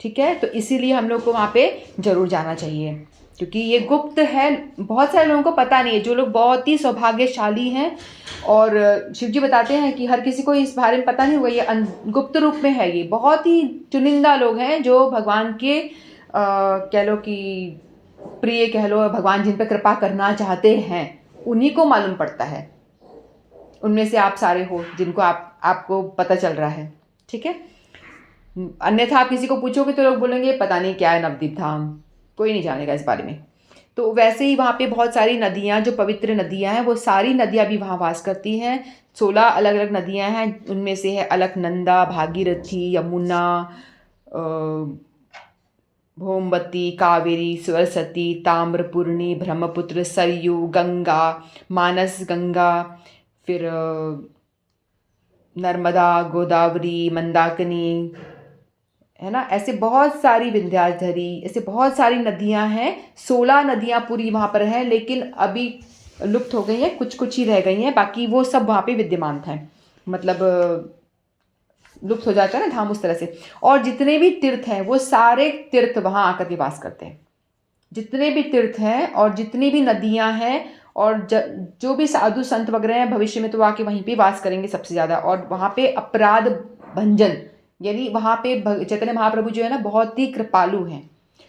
ठीक है। तो इसीलिए हम लोग को वहाँ पे जरूर जाना चाहिए, क्योंकि ये गुप्त है, बहुत सारे लोगों को पता नहीं है। जो लोग बहुत ही सौभाग्यशाली हैं, और शिव जी बताते हैं कि हर किसी को इस बारे में पता नहीं होगा, ये गुप्त रूप में है। ये बहुत ही चुनिंदा लोग हैं जो भगवान के कह लो कि प्रिय कह लो, भगवान जिन पर कृपा करना चाहते हैं उन्हीं को मालूम पड़ता है। उनमें से आप सारे हो जिनको आपको पता चल रहा है। ठीक है। अन्यथा आप किसी को पूछोगे तो लोग बोलेंगे पता नहीं क्या है नवद्वीप धाम, कोई नहीं जानेगा इस बारे में। तो वैसे ही वहाँ पे बहुत सारी नदियाँ, जो पवित्र नदियाँ हैं, वो सारी नदियाँ भी वहाँ वास करती हैं। 16 अलग अलग नदियाँ हैं, उनमें से है अलकनंदा, भागीरथी, यमुना, भोमवती, कावेरी, सरस्वती, ताम्रपूर्णी, ब्रह्मपुत्र, सरयू, गंगा, मानस गंगा, फिर नर्मदा, गोदावरी, मंदाकिनी, है ना। ऐसे बहुत सारी, विंध्याचली, ऐसे बहुत सारी नदियां हैं। 16 नदियां पूरी वहाँ पर हैं, लेकिन अभी लुप्त हो गई हैं, कुछ कुछ ही रह गई हैं। बाकी वो सब वहाँ पे विद्यमान हैं, मतलब लुप्त हो जाता है ना धाम, उस तरह से। और जितने भी तीर्थ हैं वो सारे तीर्थ वहाँ आकर के वास करते हैं। जितने भी तीर्थ हैं और जितनी भी नदियाँ हैं, और जो भी साधु संत वगैरह हैं, भविष्य में तो आके वहीं पे वास करेंगे सबसे ज़्यादा। और वहाँ पे अपराध भंजन, यानी वहाँ पे चैतन्य महाप्रभु जो है ना बहुत ही कृपालु हैं।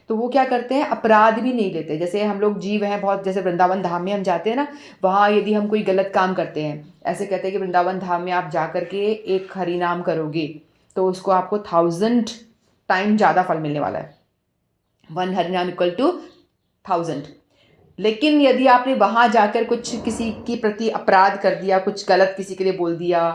तो वो क्या करते हैं, अपराध भी नहीं लेते। जैसे हम लोग जीव हैं बहुत, जैसे वृंदावन धाम में हम जाते हैं ना, वहाँ यदि हम कोई गलत काम करते हैं, ऐसे कहते हैं कि वृंदावन धाम में आप जा करके एक हरि नाम करोगे तो उसको आपको 1000 टाइम ज़्यादा फल मिलने वाला है। 1 हरिनाम इक्वल टू 1000। लेकिन यदि आपने वहाँ जाकर कुछ किसी के प्रति अपराध कर दिया, कुछ गलत किसी के लिए बोल दिया,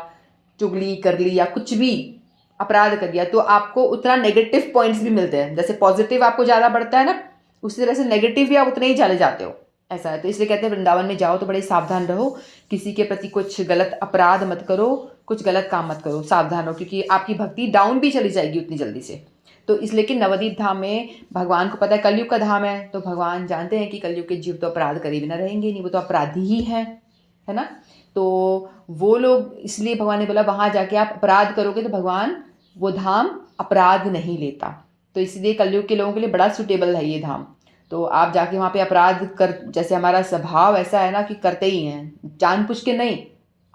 चुगली कर ली, या कुछ भी अपराध कर दिया, तो आपको उतना नेगेटिव पॉइंट्स भी मिलते हैं। जैसे पॉजिटिव आपको ज़्यादा बढ़ता है ना, उसी तरह से नेगेटिव भी आप उतने ही चले जाते हो, ऐसा है। तो इसलिए कहते हैं वृंदावन में जाओ तो बड़े सावधान रहो, किसी के प्रति कुछ गलत अपराध मत करो, कुछ गलत काम मत करो, सावधान रहो, क्योंकि आपकी भक्ति डाउन भी चली जाएगी उतनी जल्दी से। तो इसलिए कि नवद्वीप धाम में भगवान को पता है कलयुग का धाम है, तो भगवान जानते हैं कि कलयुग के जीव तो अपराध करे बिना रहेंगे नहीं, वो तो अपराधी ही है ना। तो वो लोग, इसलिए भगवान ने बोला वहाँ जाके आप अपराध करोगे तो भगवान वो धाम अपराध नहीं लेता। तो इसलिए कलयुग के लोगों के लिए बड़ा सूटेबल है ये धाम। तो आप जाके वहाँ पे अपराध कर, जैसे हमारा स्वभाव ऐसा है ना कि करते ही हैं, जानबूझ के नहीं,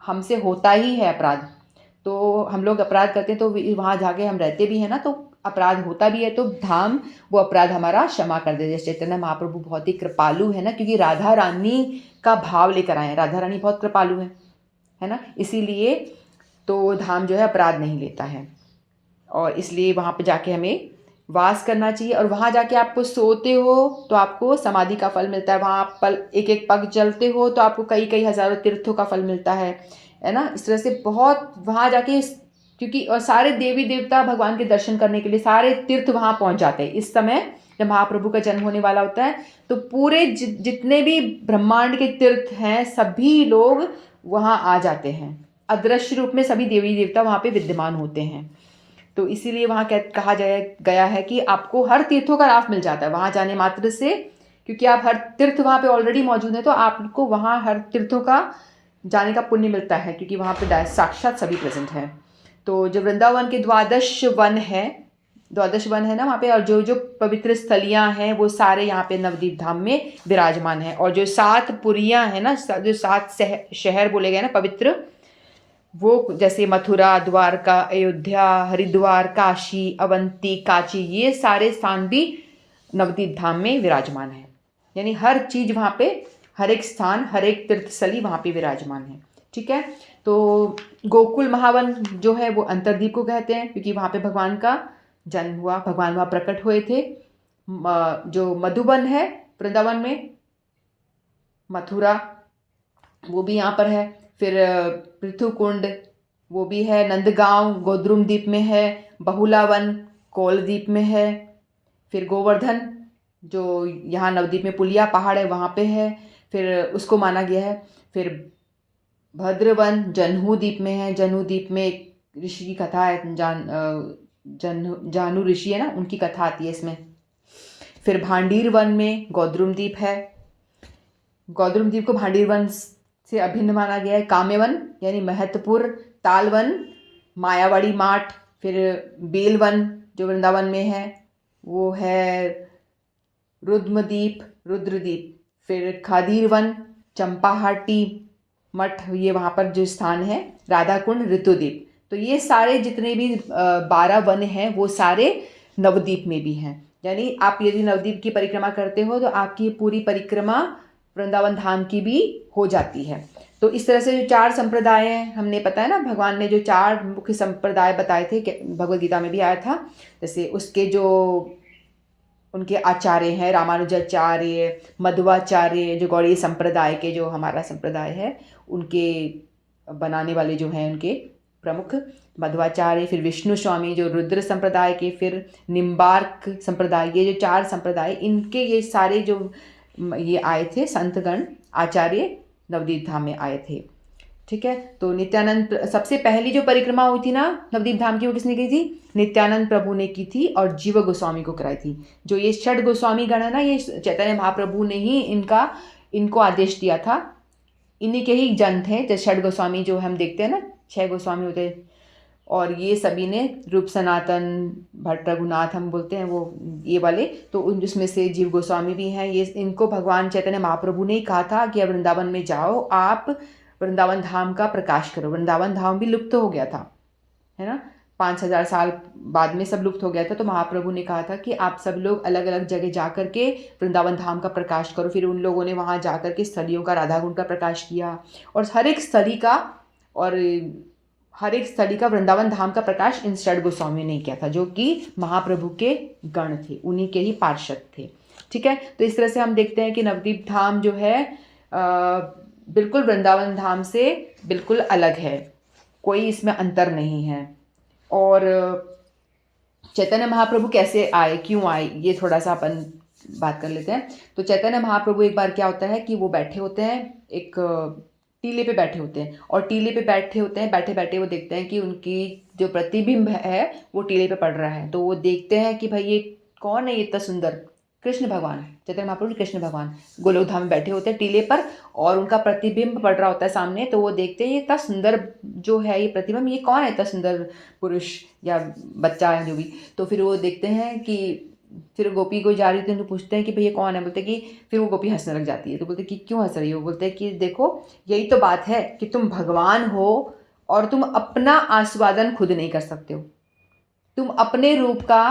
हमसे होता ही है अपराध। तो हम लोग अपराध करते हैं, तो वहाँ जाके हम रहते भी हैं ना, तो अपराध होता भी है, तो धाम वो अपराध हमारा क्षमा कर दे। जैसे चैतन्य महाप्रभु बहुत ही कृपालु है ना, क्योंकि राधा रानी का भाव लेकर आए हैं। राधा रानी बहुत कृपालु है ना, इसीलिए तो धाम जो है अपराध नहीं लेता है। और इसलिए वहाँ पे जाके हमें वास करना चाहिए। और वहाँ जाके आपको सोते हो तो आपको समाधि का फल मिलता है, वहाँ पल एक एक पग चलते हो तो आपको कई कई हज़ारों तीर्थों का फल मिलता है ना। इस तरह से बहुत वहाँ जाके, क्योंकि और सारे देवी देवता भगवान के दर्शन करने के लिए सारे तीर्थ वहाँ पहुँच जाते हैं। इस समय जब महाप्रभु का जन्म होने वाला होता है तो पूरे जितने भी ब्रह्मांड के तीर्थ हैं सभी लोग वहाँ आ जाते हैं। अदृश्य रूप में सभी देवी देवता वहाँ पे विद्यमान होते हैं। तो इसीलिए वहाँ कहा गया है कि आपको हर तीर्थों का लाभ मिल जाता है वहाँ जाने मात्र से, क्योंकि आप हर तीर्थ वहाँ पे ऑलरेडी मौजूद है, तो आपको वहाँ हर तीर्थों का जाने का पुण्य मिलता है, क्योंकि वहाँ पे साक्षात सभी प्रेजेंट हैं। तो जो वृंदावन के द्वादश वन है ना वहाँ पे, और जो जो पवित्र स्थलियाँ हैं वो सारे यहाँ पे नवदीप धाम में विराजमान हैं। और जो 7 पुरियाँ हैं ना, जो 7 शहर बोले गए ना पवित्र, वो जैसे मथुरा, द्वारका, अयोध्या, हरिद्वार, काशी, अवंती, काची, ये सारे स्थान भी नवदीप धाम में विराजमान है। यानी हर चीज़ वहाँ पे, हर एक स्थान, हर एक तीर्थस्थली वहाँ पे विराजमान है। ठीक है। तो गोकुल महावन जो है वो अंतर्दीप को कहते हैं, क्योंकि वहाँ पे भगवान का जन्म हुआ, भगवान वहाँ प्रकट हुए थे। जो मधुबन है वृंदावन में, मथुरा, वो भी यहाँ पर है। फिर पृथुकुंड वो भी है। नंदगांव गोद्रुम द्वीप में है। बहुलावन कोल द्वीप में है। फिर गोवर्धन जो यहाँ नवद्वीप में पुलिया पहाड़ है वहाँ पे है, फिर उसको माना गया है। फिर भद्रवन जन्हू द्वीप में है। जन्हू द्वीप में एक ऋषि की कथा है, जानू ऋषि है ना, उनकी कथा आती है इसमें। फिर भांडीर वन में गोद्रुम द्वीप है। गोद्रुम द्वीप को भांडीर वन से अभिन्न माना गया है। काम्यवन यानी महत्वपुर, तालवन, मायावाड़ी माठ, फिर बेलवन जो वृंदावन में है वो है रुद्रद्वीप, रुद्रद्वीप। फिर खादीर वन, चंपाहाटी मठ, ये वहाँ पर जो स्थान है, राधाकुंड, ऋतुद्वीप। तो ये सारे जितने भी 12 वन हैं वो सारे नवद्वीप में भी हैं। यानी आप यदि नवद्वीप की परिक्रमा करते हो तो आपकी पूरी परिक्रमा वृंदावन धाम की भी हो जाती है। तो इस तरह से जो 4 संप्रदाय हैं, हमने पता है ना, भगवान ने जो 4 मुख्य संप्रदाय बताए थे, भगवद गीता में भी आया था। जैसे उसके जो उनके आचार्य हैं, रामानुजाचार्य, मध्वाचार्य, जो गौड़ीय संप्रदाय के जो हमारा संप्रदाय है उनके बनाने वाले जो हैं उनके प्रमुख मध्वाचार्य, फिर विष्णु स्वामी जो रुद्र संप्रदाय के, फिर निम्बार्क संप्रदाय, ये जो 4 संप्रदाय, इनके ये सारे जो ये आए थे संतगण आचार्य नवदीप धाम में आए थे। ठीक है। तो नित्यानंद, सबसे पहली जो परिक्रमा हुई थी ना नवदीप धाम की, वो किसने की थी? नित्यानंद प्रभु ने की थी और जीव गोस्वामी को कराई थी। जो ये 6 गोस्वामी गण है ना, ये चैतन्य महाप्रभु ने ही इनको आदेश दिया था। इन्हीं के ही जन थे। जैसे 6 गोस्वामी जो हम देखते हैं ना, 6 गोस्वामी होते हैं, और ये सभी ने रूप सनातन, भट्ट रघुनाथ हम बोलते हैं वो, ये वाले, तो उसमें से जीव गोस्वामी भी हैं। ये इनको भगवान चैतन्य महाप्रभु ने ही कहा था कि अब वृंदावन में जाओ, आप वृंदावन धाम का प्रकाश करो। वृंदावन धाम भी लुप्त हो गया था, है ना, 5000 साल बाद में सब लुप्त हो गया था। तो महाप्रभु ने कहा था कि आप सब लोग अलग अलग जगह जा कर के वृंदावन धाम का प्रकाश करो। फिर उन लोगों ने वहाँ जा कर के स्थलियों का, राधा कुंड का प्रकाश किया, और हर एक स्थली का वृंदावन धाम का प्रकाश इन 6 गोस्वामी ने किया था, जो कि महाप्रभु के गण थे, उन्हीं के ही पार्षद थे। ठीक है। तो इस तरह से हम देखते हैं कि नवदीप धाम जो है बिल्कुल वृंदावन धाम से बिल्कुल अलग है, कोई इसमें अंतर नहीं है। और चैतन्य महाप्रभु कैसे आए, क्यों आए, ये थोड़ा सा अपन बात कर लेते हैं। तो चैतन्य महाप्रभु एक बार क्या होता है कि वो बैठे होते हैं, एक टीले पे बैठे होते हैं, और टीले पे बैठे होते हैं, बैठे बैठे वो देखते हैं कि उनकी जो प्रतिबिंब है वो टीले पे पड़ रहा है। तो वो देखते हैं कि भाई ये कौन है, ये इतना सुंदर, कृष्ण भगवान, चैतन्य महाप्रभु कृष्ण भगवान गोलोक धाम में बैठे होते हैं टीले पर, और उनका प्रतिबिंब पड़ रहा होता है सामने। तो वो देखते हैं ये इतना सुंदर जो है ये प्रतिबिंब, ये कौन है इतना सुंदर पुरुष या बच्चा है जो भी। तो फिर वो देखते हैं कि फिर गोपी को जा रही थी, उनको पूछते हैं कि भैया कौन है, बोलते कि, फिर वो गोपी हंसने लग जाती है। तो बोलते कि क्यों हंस रही हो? बोलते हैं कि देखो यही तो बात है कि तुम भगवान हो और तुम अपना आस्वादन खुद नहीं कर सकते हो, तुम अपने रूप का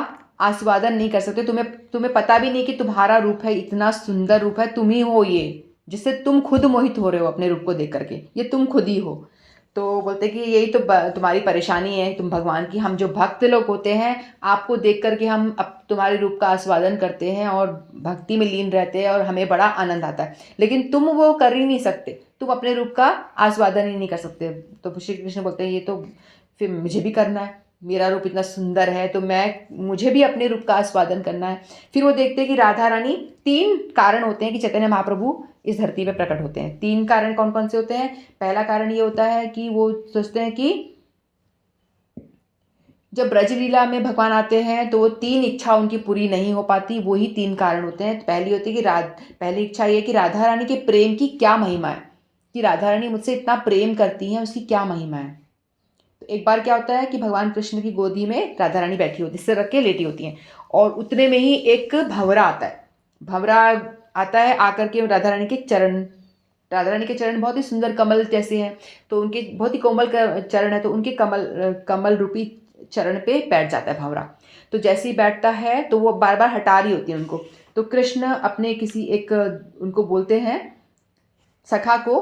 आस्वादन नहीं कर सकते, तुम्हें पता भी नहीं कि तुम्हारा रूप है, इतना सुंदर रूप है, तुम ही हो ये, जिससे तुम खुद मोहित हो रहे हो अपने रूप को देख करके, ये तुम खुद ही हो। तो बोलते कि यही तो तुम्हारी परेशानी है, तुम भगवान की, हम जो भक्त लोग होते हैं आपको देख करके हम अब तुम्हारे रूप का आस्वादन करते हैं और भक्ति में लीन रहते हैं और हमें बड़ा आनंद आता है, लेकिन तुम वो कर ही नहीं सकते, तुम अपने रूप का आस्वादन ही नहीं कर सकते। तो श्री कृष्ण बोलते हैं ये तो फिर मुझे भी करना है, मेरा रूप इतना सुंदर है तो मुझे भी अपने रूप का आस्वादन करना है। फिर वो देखते हैं कि राधा रानी, 3 कारण होते हैं कि चैतन्य महाप्रभु इस धरती पे प्रकट होते हैं। 3 कारण कौन कौन से होते हैं? पहला कारण ये होता है कि वो सोचते हैं कि जब ब्रजलीला में भगवान आते हैं तो वो 3 इच्छा उनकी पूरी नहीं हो पाती, वही 3 कारण होते हैं। पहली होती है कि पहली इच्छा ये कि राधा रानी के प्रेम की क्या महिमा है, कि राधा रानी मुझसे इतना प्रेम करती हैं, उसकी क्या महिमा है। तो एक बार क्या होता है कि भगवान कृष्ण की गोदी में राधा रानी बैठी होती है, सिर रख के लेटी होती हैं, और उतने में ही एक भंवरा आता है। भंवरा आता है, आकर के राधा रानी के चरण बहुत ही सुंदर कमल जैसे हैं, तो उनके बहुत ही कोमल चरण है, तो उनके कमल रूपी चरण पे बैठ जाता है भंवरा। तो जैसे ही बैठता है तो वो बार बार हटा रही होती है उनको। तो कृष्ण अपने किसी एक उनको बोलते हैं सखा को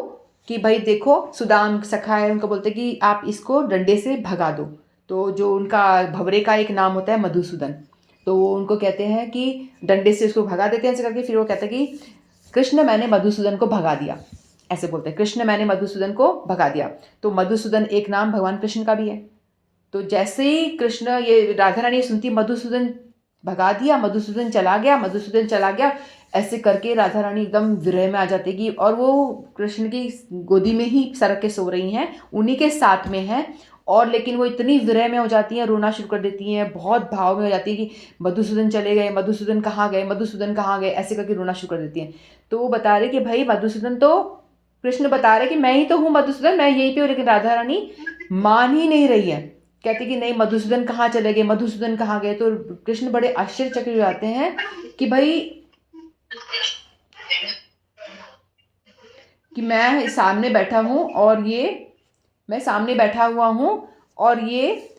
कि भाई देखो, सुदाम सखा है, उनको बोलते हैं कि आप इसको डंडे से भगा दो। तो जो उनका भंवरे का एक नाम होता है मधुसूदन, तो वो उनको कहते हैं कि डंडे से उसको भगा देते हैं ऐसे करके। फिर वो कहते हैं कि कृष्ण मैंने मधुसूदन को भगा दिया, ऐसे बोलते हैं, कृष्ण मैंने मधुसूदन को भगा दिया। तो मधुसूदन एक नाम भगवान कृष्ण का भी है। तो जैसे ही कृष्ण ये राधा रानी सुनती मधुसूदन भगा दिया, मधुसूदन चला गया, मधुसूदन चला गया, ऐसे करके राधा रानी एकदम विरह में आ जाती कि, और वो कृष्ण की गोदी में ही सरक के सो रही हैं, उन्हीं के साथ में हैं, और लेकिन वो इतनी विरह में हो जाती हैं, रोना शुरू कर देती हैं, बहुत भाव में हो जाती है कि मधुसूदन चले गए, मधुसूदन कहाँ गए, मधुसूदन कहाँ गए, ऐसे करके रोना शुरू कर देती हैं। तो वो बता रहे कि भाई मधुसूदन तो, कृष्ण बता रहे कि मैं ही तो हूँ मधुसूदन, मैं यहीं पे हूँ, लेकिन राधा रानी मान ही नहीं रही है, कहते कि नहीं मधुसूदन कहाँ चले गए, मधुसूदन कहाँ गए। तो कृष्ण बड़े आश्चर्यचकित हो जाते हैं कि भाई, कि मैं सामने बैठा हूँ और मैं सामने बैठा हुआ हूँ और ये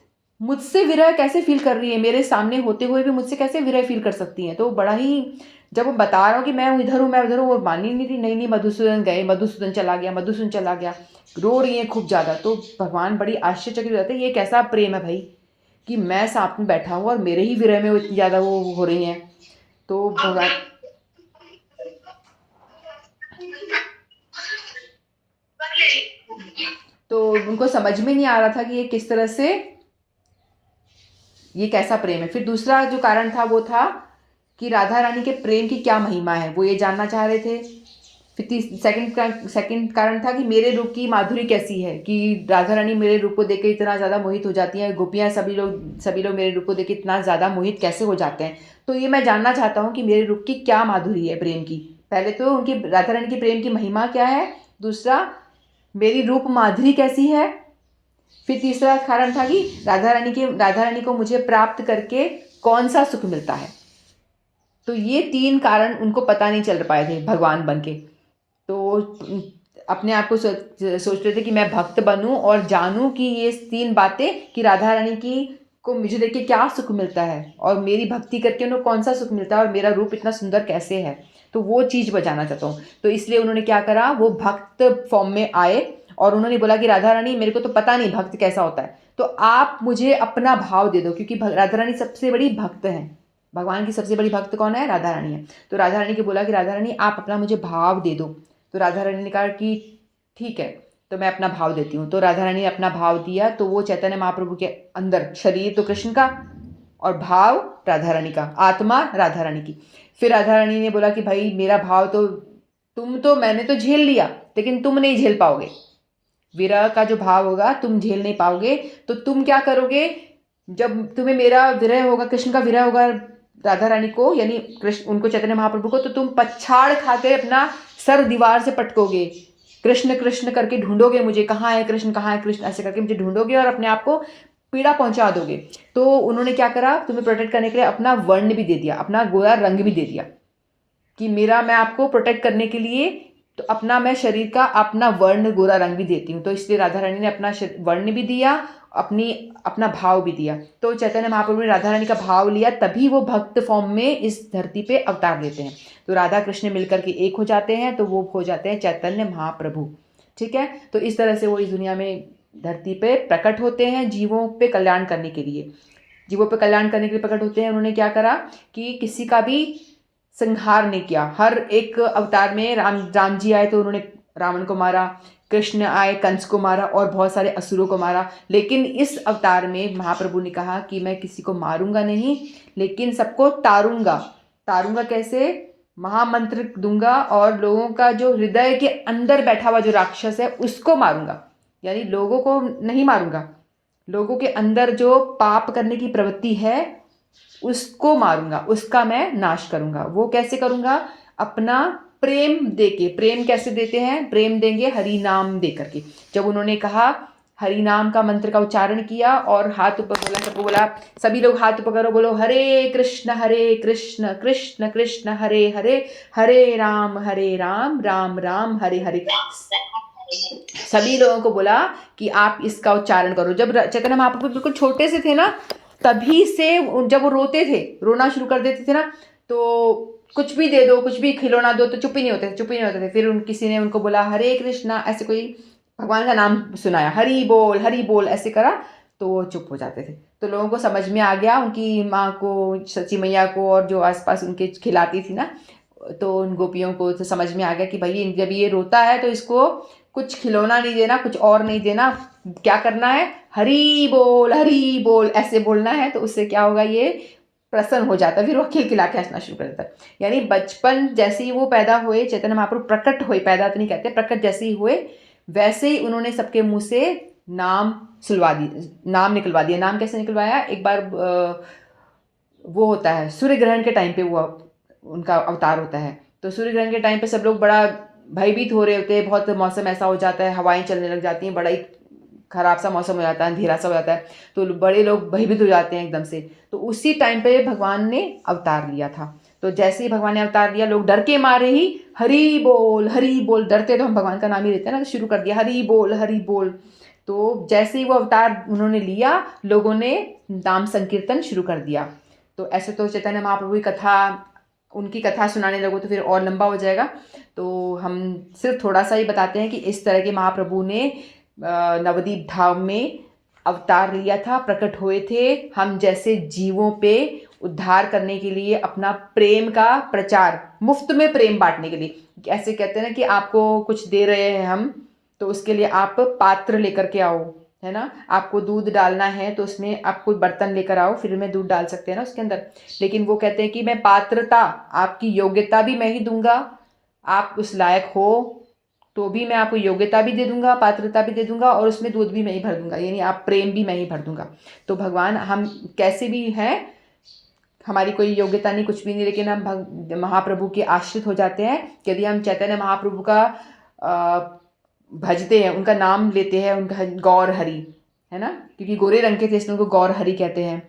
मुझसे विरह कैसे फील कर रही है, मेरे सामने होते हुए भी मुझसे कैसे विरह फील कर सकती हैं। तो बड़ा ही, जब वो बता रहा हूँ कि मैं इधर हूँ, मैं उधर हूँ, वो मान ही नहीं रही, नहीं नहीं मधुसूदन गए, मधुसूदन चला गया, मधुसूदन चला गया, रो रही है खूब ज़्यादा। तो भगवान बड़ी आश्चर्यचकित हो जाते हैं, ये कैसा प्रेम है भाई, कि मैं साथ में बैठा हूँ और मेरे ही विरह में वो इतनी ज़्यादा वो हो रही हैं। तो भगवान, तो उनको समझ में नहीं आ रहा था कि ये किस तरह से, ये कैसा प्रेम है। फिर दूसरा जो कारण था वो था कि राधा रानी के प्रेम की क्या महिमा है, वो ये जानना चाह रहे थे। फिर सेकंड कारण था कि मेरे रूप की माधुरी कैसी है, कि राधा रानी मेरे रूप को देख के इतना ज़्यादा मोहित हो जाती हैं, गोपियाँ सभी लोग मेरे रूप को देख के इतना ज़्यादा मोहित कैसे हो जाते हैं। तो ये मैं जानना चाहता हूँ कि मेरे रूप की क्या माधुरी है प्रेम की। पहले तो उनकी राधा रानी की प्रेम की महिमा क्या है, दूसरा मेरी रूप माधुरी कैसी है, फिर तीसरा कारण था कि राधा रानी को मुझे प्राप्त करके कौन सा सुख मिलता है। तो ये 3 कारण उनको पता नहीं चल पाए थे भगवान बन के। तो अपने आप को सोच रहे थे कि मैं भक्त बनूं और जानूं कि ये 3 बातें, कि राधा रानी की को मुझे देख के क्या सुख मिलता है, और मेरी भक्ति करके उन्हें कौन सा सुख मिलता है, और मेरा रूप इतना सुंदर कैसे है। तो वो चीज़ मैं जानना चाहता हूँ। तो इसलिए उन्होंने क्या करा, वो भक्त फॉर्म में आए और उन्होंने बोला कि राधा रानी मेरे को तो पता नहीं भक्त कैसा होता है, तो आप मुझे अपना भाव दे दो, क्योंकि राधा रानी सबसे बड़ी भक्त हैं। भगवान की सबसे बड़ी भक्त कौन है, राधा रानी है। तो राधा रानी को बोला कि राधा रानी आप अपना मुझे भाव दे दो। तो राधा रानी ने कहा कि ठीक है, तो मैं अपना भाव देती हूँ। तो राधा रानी ने अपना भाव दिया, तो वो चैतन्य महाप्रभु के अंदर, शरीर तो कृष्ण का और भाव राधा रानी का, आत्मा राधा रानी की। फिर राधा रानी ने बोला कि भाई मेरा भाव तो मैंने तो झेल लिया, लेकिन तुम नहीं झेल पाओगे, विरह का जो भाव होगा तुम झेल नहीं पाओगे। तो तुम क्या करोगे, जब तुम्हें मेरा विरह होगा, कृष्ण का विरह होगा राधा रानी को, यानी कृष्ण उनको, चैतन्य महाप्रभु को, तो तुम पछाड़ खाते अपना सर दीवार से पटकोगे, कृष्ण कृष्ण करके ढूंढोगे मुझे, कहाँ है कृष्ण, कहाँ है कृष्ण, ऐसे करके मुझे ढूंढोगे और अपने आप को पीड़ा पहुंचा दोगे। तो उन्होंने क्या करा, तुम्हें प्रोटेक्ट करने के लिए अपना वर्ण भी दे दिया, अपना गोरा रंग भी दे दिया, कि मैं आपको प्रोटेक्ट करने के लिए तो अपना, मैं शरीर का अपना वर्ण गोरा रंग भी देती हूँ। तो इसलिए राधा रानी ने अपना वर्ण भी दिया, अपना भाव भी दिया। तो चैतन्य महाप्रभु ने राधा रानी का भाव लिया, तभी वो भक्त फॉर्म में इस धरती पे अवतार लेते हैं। तो राधा कृष्ण मिलकर के एक हो जाते हैं, तो वो हो जाते हैं चैतन्य महाप्रभु। ठीक है, तो इस तरह से वो इस दुनिया में धरती पे प्रकट होते हैं, जीवों पे कल्याण करने के लिए, जीवों पे कल्याण करने के लिए प्रकट होते हैं। उन्होंने क्या करा कि किसी का भी संहार नहीं किया। हर एक अवतार में राम जी आए तो उन्होंने रावण को मारा, कृष्ण आए कंस को मारा और बहुत सारे असुरों को मारा। लेकिन इस अवतार में महाप्रभु ने कहा कि मैं किसी को मारूंगा नहीं, लेकिन सबको तारूंगा। तारूंगा कैसे, महामंत्र दूंगा और लोगों का जो हृदय के अंदर बैठा हुआ जो राक्षस है उसको मारूंगा। यानी लोगों को नहीं मारूंगा, लोगों के अंदर जो पाप करने की प्रवृत्ति है उसको मारूंगा, उसका मैं नाश करूंगा। वो कैसे करूंगा? अपना प्रेम देके। प्रेम कैसे देते हैं? प्रेम देंगे हरि नाम दे करके। जब उन्होंने कहा हरि नाम का मंत्र का उच्चारण किया और हाथ ऊपर बोला, सबको बोला, सभी लोग हाथ ऊपर करो, बोलो हरे कृष्ण कृष्ण कृष्ण हरे हरे, हरे राम राम राम हरे हरे। सभी लोगों को बोला कि आप इसका उच्चारण करो। जब चैतन्य महाप्रभु बिल्कुल छोटे से थे ना, तभी से जब वो रोते थे, रोना शुरू कर देते थे ना, तो कुछ भी दे दो, कुछ भी खिलौना दो, तो चुप ही नहीं होते थे, चुप ही नहीं होते थे। फिर किसी ने उनको बोला हरे कृष्णा, ऐसे कोई भगवान का नाम सुनाया, हरि बोल ऐसे करा, तो वो चुप हो जाते थे। तो लोगों को समझ में आ गया, उनकी माँ को, सची मैया को, और जो आसपास उनके खिलाती थी ना, तो उन गोपियों को तो समझ में आ गया कि भाई जब ये रोता है तो इसको कुछ खिलौना नहीं देना, कुछ और नहीं देना, क्या करना है, हरी बोल ऐसे बोलना है। तो उससे क्या होगा, ये प्रसन्न हो जाता है, फिर वो खिलखिला के हंसना शुरू कर देता है। यानी बचपन जैसे ही वो पैदा हुए, चैतन्य महाप्रभु प्रकट हुए, पैदा तो नहीं कहते, प्रकट जैसे ही हुए, वैसे ही उन्होंने सबके मुंह से नाम सुलवा दिए, नाम निकलवा दिया। नाम कैसे निकलवाया? एक बार वो होता है सूर्य ग्रहण के टाइम पे, वो उनका अवतार होता है। तो सूर्य ग्रहण के टाइम पे सब लोग बड़ा भयभीत हो रहे होते हैं, बहुत मौसम ऐसा हो जाता है, हवाएं चलने लग जाती हैं, बड़ा ही खराब सा मौसम हो जाता है, अंधेरा सा हो जाता है, तो बड़े लोग भयभीत हो जाते हैं एकदम से। तो उसी टाइम पे भगवान ने अवतार लिया था। तो जैसे ही भगवान ने अवतार लिया, लोग डर के मारे ही हरि बोल, डरते तो हम भगवान का नाम ही लेते हैं ना, तो शुरू कर दिया हरि बोल। तो जैसे ही वो अवतार उन्होंने लिया, लोगों ने नाम संकीर्तन शुरू कर दिया। तो ऐसे तो चैतन्य महाप्रभु की कथा, उनकी कथा सुनाने लगो तो फिर और लंबा हो जाएगा, तो हम सिर्फ थोड़ा सा ही बताते हैं कि इस तरह के महाप्रभु ने नवदीप धाम में अवतार लिया था, प्रकट हुए थे हम जैसे जीवों पे उद्धार करने के लिए, अपना प्रेम का प्रचार, मुफ्त में प्रेम बांटने के लिए। ऐसे कहते हैं ना कि आपको कुछ दे रहे हैं हम, तो उसके लिए आप पात्र लेकर के आओ, है ना। आपको दूध डालना है तो उसमें आप कोई बर्तन लेकर आओ, फिर में दूध डाल सकते हैं ना उसके अंदर। लेकिन वो कहते हैं कि मैं पात्रता, आपकी योग्यता भी मैं ही दूंगा, आप उस लायक हो तो भी मैं आपको योग्यता भी दे दूंगा, पात्रता भी दे दूंगा, और उसमें दूध भी मैं ही भर दूंगा, यानी आप प्रेम भी मैं ही भर दूंगा। तो भगवान, हम कैसे भी हैं, हमारी कोई योग्यता नहीं, कुछ भी नहीं, लेकिन हम महाप्रभु के आश्रित हो जाते हैं यदि हम चैतन्य महाप्रभु का भजते हैं, उनका नाम लेते हैं, उनका गौर हरि, है ना, क्योंकि गोरे रंग के थे इसलिए उनको गौर हरि कहते हैं।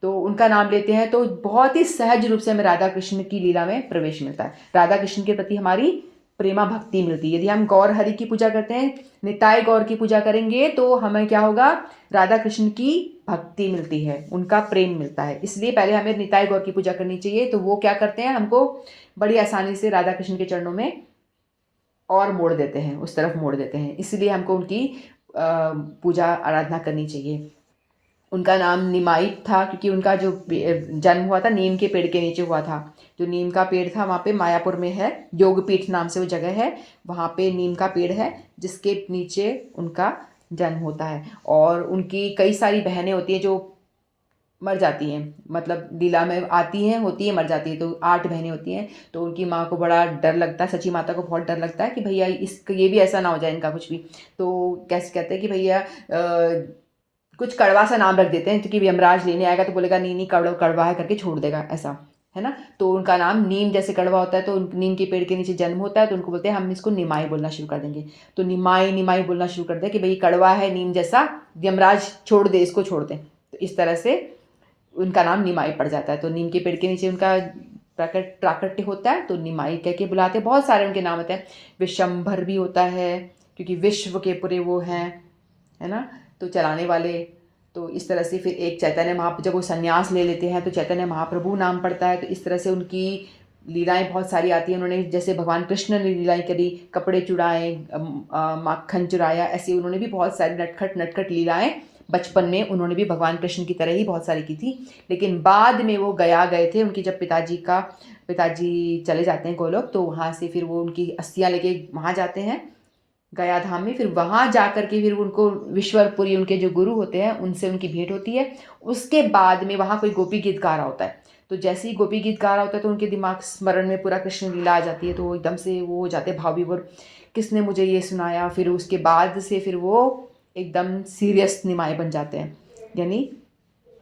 तो उनका नाम लेते हैं तो बहुत ही सहज रूप से हमें राधा कृष्ण की लीला में प्रवेश मिलता है, राधा कृष्ण के प्रति हमारी प्रेमा भक्ति मिलती है। यदि हम गौर हरि की पूजा करते हैं, निताय गौर की पूजा करेंगे, तो हमें क्या होगा, राधा कृष्ण की भक्ति मिलती है, उनका प्रेम मिलता है। इसलिए पहले हमें निताय गौर की पूजा करनी चाहिए। तो वो क्या करते हैं, हमको बड़ी आसानी से राधा कृष्ण के चरणों में और मोड़ देते हैं, उस तरफ मोड़ देते हैं। इसलिए हमको उनकी पूजा आराधना करनी चाहिए। उनका नाम निमाई था क्योंकि उनका जो जन्म हुआ था नीम के पेड़ के नीचे हुआ था। जो नीम का पेड़ था वहाँ पे मायापुर में है, योगपीठ नाम से वो जगह है, वहाँ पे नीम का पेड़ है जिसके नीचे उनका जन्म होता है। और उनकी कई सारी बहनें होती हैं जो मर जाती हैं, मतलब लीला में आती हैं, होती हैं, मर जाती है। तो 8 बहनें होती हैं। तो उनकी माँ को बड़ा डर लगता है, सची माता को बहुत डर लगता है कि भैया ये भी ऐसा ना हो जाए इनका कुछ भी। तो कैसे कहते हैं कि भैया कुछ कड़वा सा नाम रख देते हैं, क्योंकि यमराज लेने आएगा तो बोलेगा नहीं नहीं कड़वा है करके छोड़ देगा, ऐसा है ना। तो उनका नाम नीम जैसे कड़वा होता है, तो नीम के पेड़ के नीचे जन्म होता है, तो उनको बोलते हैं हम इसको निमाई बोलना शुरू कर देंगे। तो निमाई बोलना शुरू कर दे कि भाई कड़वा है नीम जैसा, यमराज छोड़ दे, इसको छोड़ दें। तो इस तरह से उनका नाम निमाई पड़ जाता है। तो नीम के पेड़ के नीचे उनका प्राकट्य होता है, तो निमाई कह के बुलाते हैं। बहुत सारे उनके नाम होते हैं, विशंभर भी होता है क्योंकि विश्व के पूरे वो हैं, है ना, तो चलाने वाले। तो इस तरह से फिर एक चैतन्य महाप्रभु, जब वो संन्यास ले लेते हैं तो चैतन्य महाप्रभु नाम पड़ता है। तो इस तरह से उनकी लीलाएं बहुत सारी आती हैं। उन्होंने जैसे भगवान कृष्ण ने लीलाएं करी, कपड़े चुराए, माखन चुराया, ऐसी उन्होंने भी बहुत सारी नटखट लीलाएं बचपन में उन्होंने भी भगवान कृष्ण की तरह ही बहुत सारी की थी। लेकिन बाद में वो गया गए थे, उनकी जब पिताजी चले जाते हैं गोलोक, तो वहाँ से फिर वो उनकी अस्थियाँ लेके वहाँ जाते हैं गया धाम में। फिर वहाँ जा कर के फिर उनको विश्वरपुरी, उनके जो गुरु होते हैं, उनसे उनकी भेंट होती है। उसके बाद में वहाँ कोई गोपी गीत गा रहा होता है, तो जैसे ही गोपी गीत गा रहा होता है तो उनके दिमाग स्मरण में पूरा कृष्ण लीला आ जाती है, तो एकदम से वो हो जाते भाव विभोर, किसने मुझे ये सुनाया। फिर उसके बाद से फिर वो एकदम सीरियस निमाय बन जाते हैं, यानी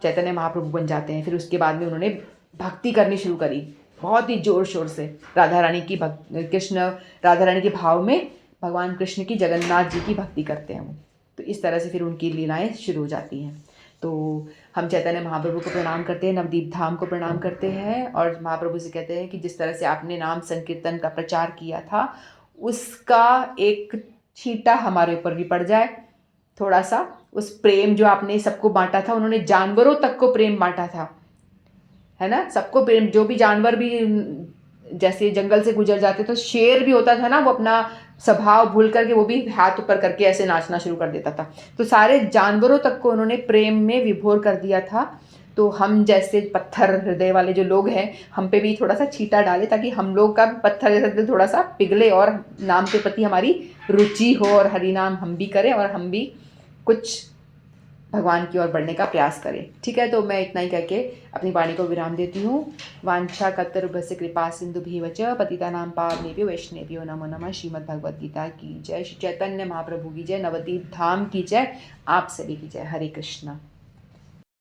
चैतन्य महाप्रभु बन जाते हैं। फिर उसके बाद में उन्होंने भक्ति करनी शुरू करी बहुत ही ज़ोर शोर से, राधा रानी की कृष्ण राधा रानी के भाव में भगवान कृष्ण की, जगन्नाथ जी की भक्ति करते हैं वो। तो इस तरह से फिर उनकी लीलाएं शुरू हो जाती हैं। तो हम चैतन्य महाप्रभु को प्रणाम करते हैं, नवदीप धाम को प्रणाम करते हैं और महाप्रभु से कहते हैं कि जिस तरह से आपने नाम संकीर्तन का प्रचार किया था उसका एक छींटा हमारे ऊपर भी पड़ जाए, थोड़ा सा उस प्रेम जो आपने सबको बांटा था, उन्होंने जानवरों तक को प्रेम बांटा था, है ना, सबको प्रेम। जो भी जानवर भी जैसे जंगल से गुजर जाते तो शेर भी होता था ना, वो अपना स्वभाव भूल करके वो भी हाथ ऊपर करके ऐसे नाचना शुरू कर देता था। तो सारे जानवरों तक को उन्होंने प्रेम में विभोर कर दिया था। तो हम जैसे पत्थर हृदय वाले जो लोग हैं, हम पे भी थोड़ा सा छींटा डाले ताकि हम लोग का पत्थर जैसा दिल थोड़ा सा पिघले और नाम के प्रति हमारी रुचि हो और हरि नाम हम भी करें और हम भी कुछ भगवान की ओर बढ़ने का प्रयास करें। ठीक है, तो मैं इतना ही करके अपनी वाणी को विराम देती हूँ। वांछा कतरुभ्यस्य कृपा सिंधुभ्येव च पतितानां पावनेभ्यो वैष्णवेभ्यो नमो नमः। श्रीमद् भगवद गीता की जय, श्री चैतन्य महाप्रभु की जय, नवदीप धाम की जय, आप सभी की जय। हरे कृष्णा।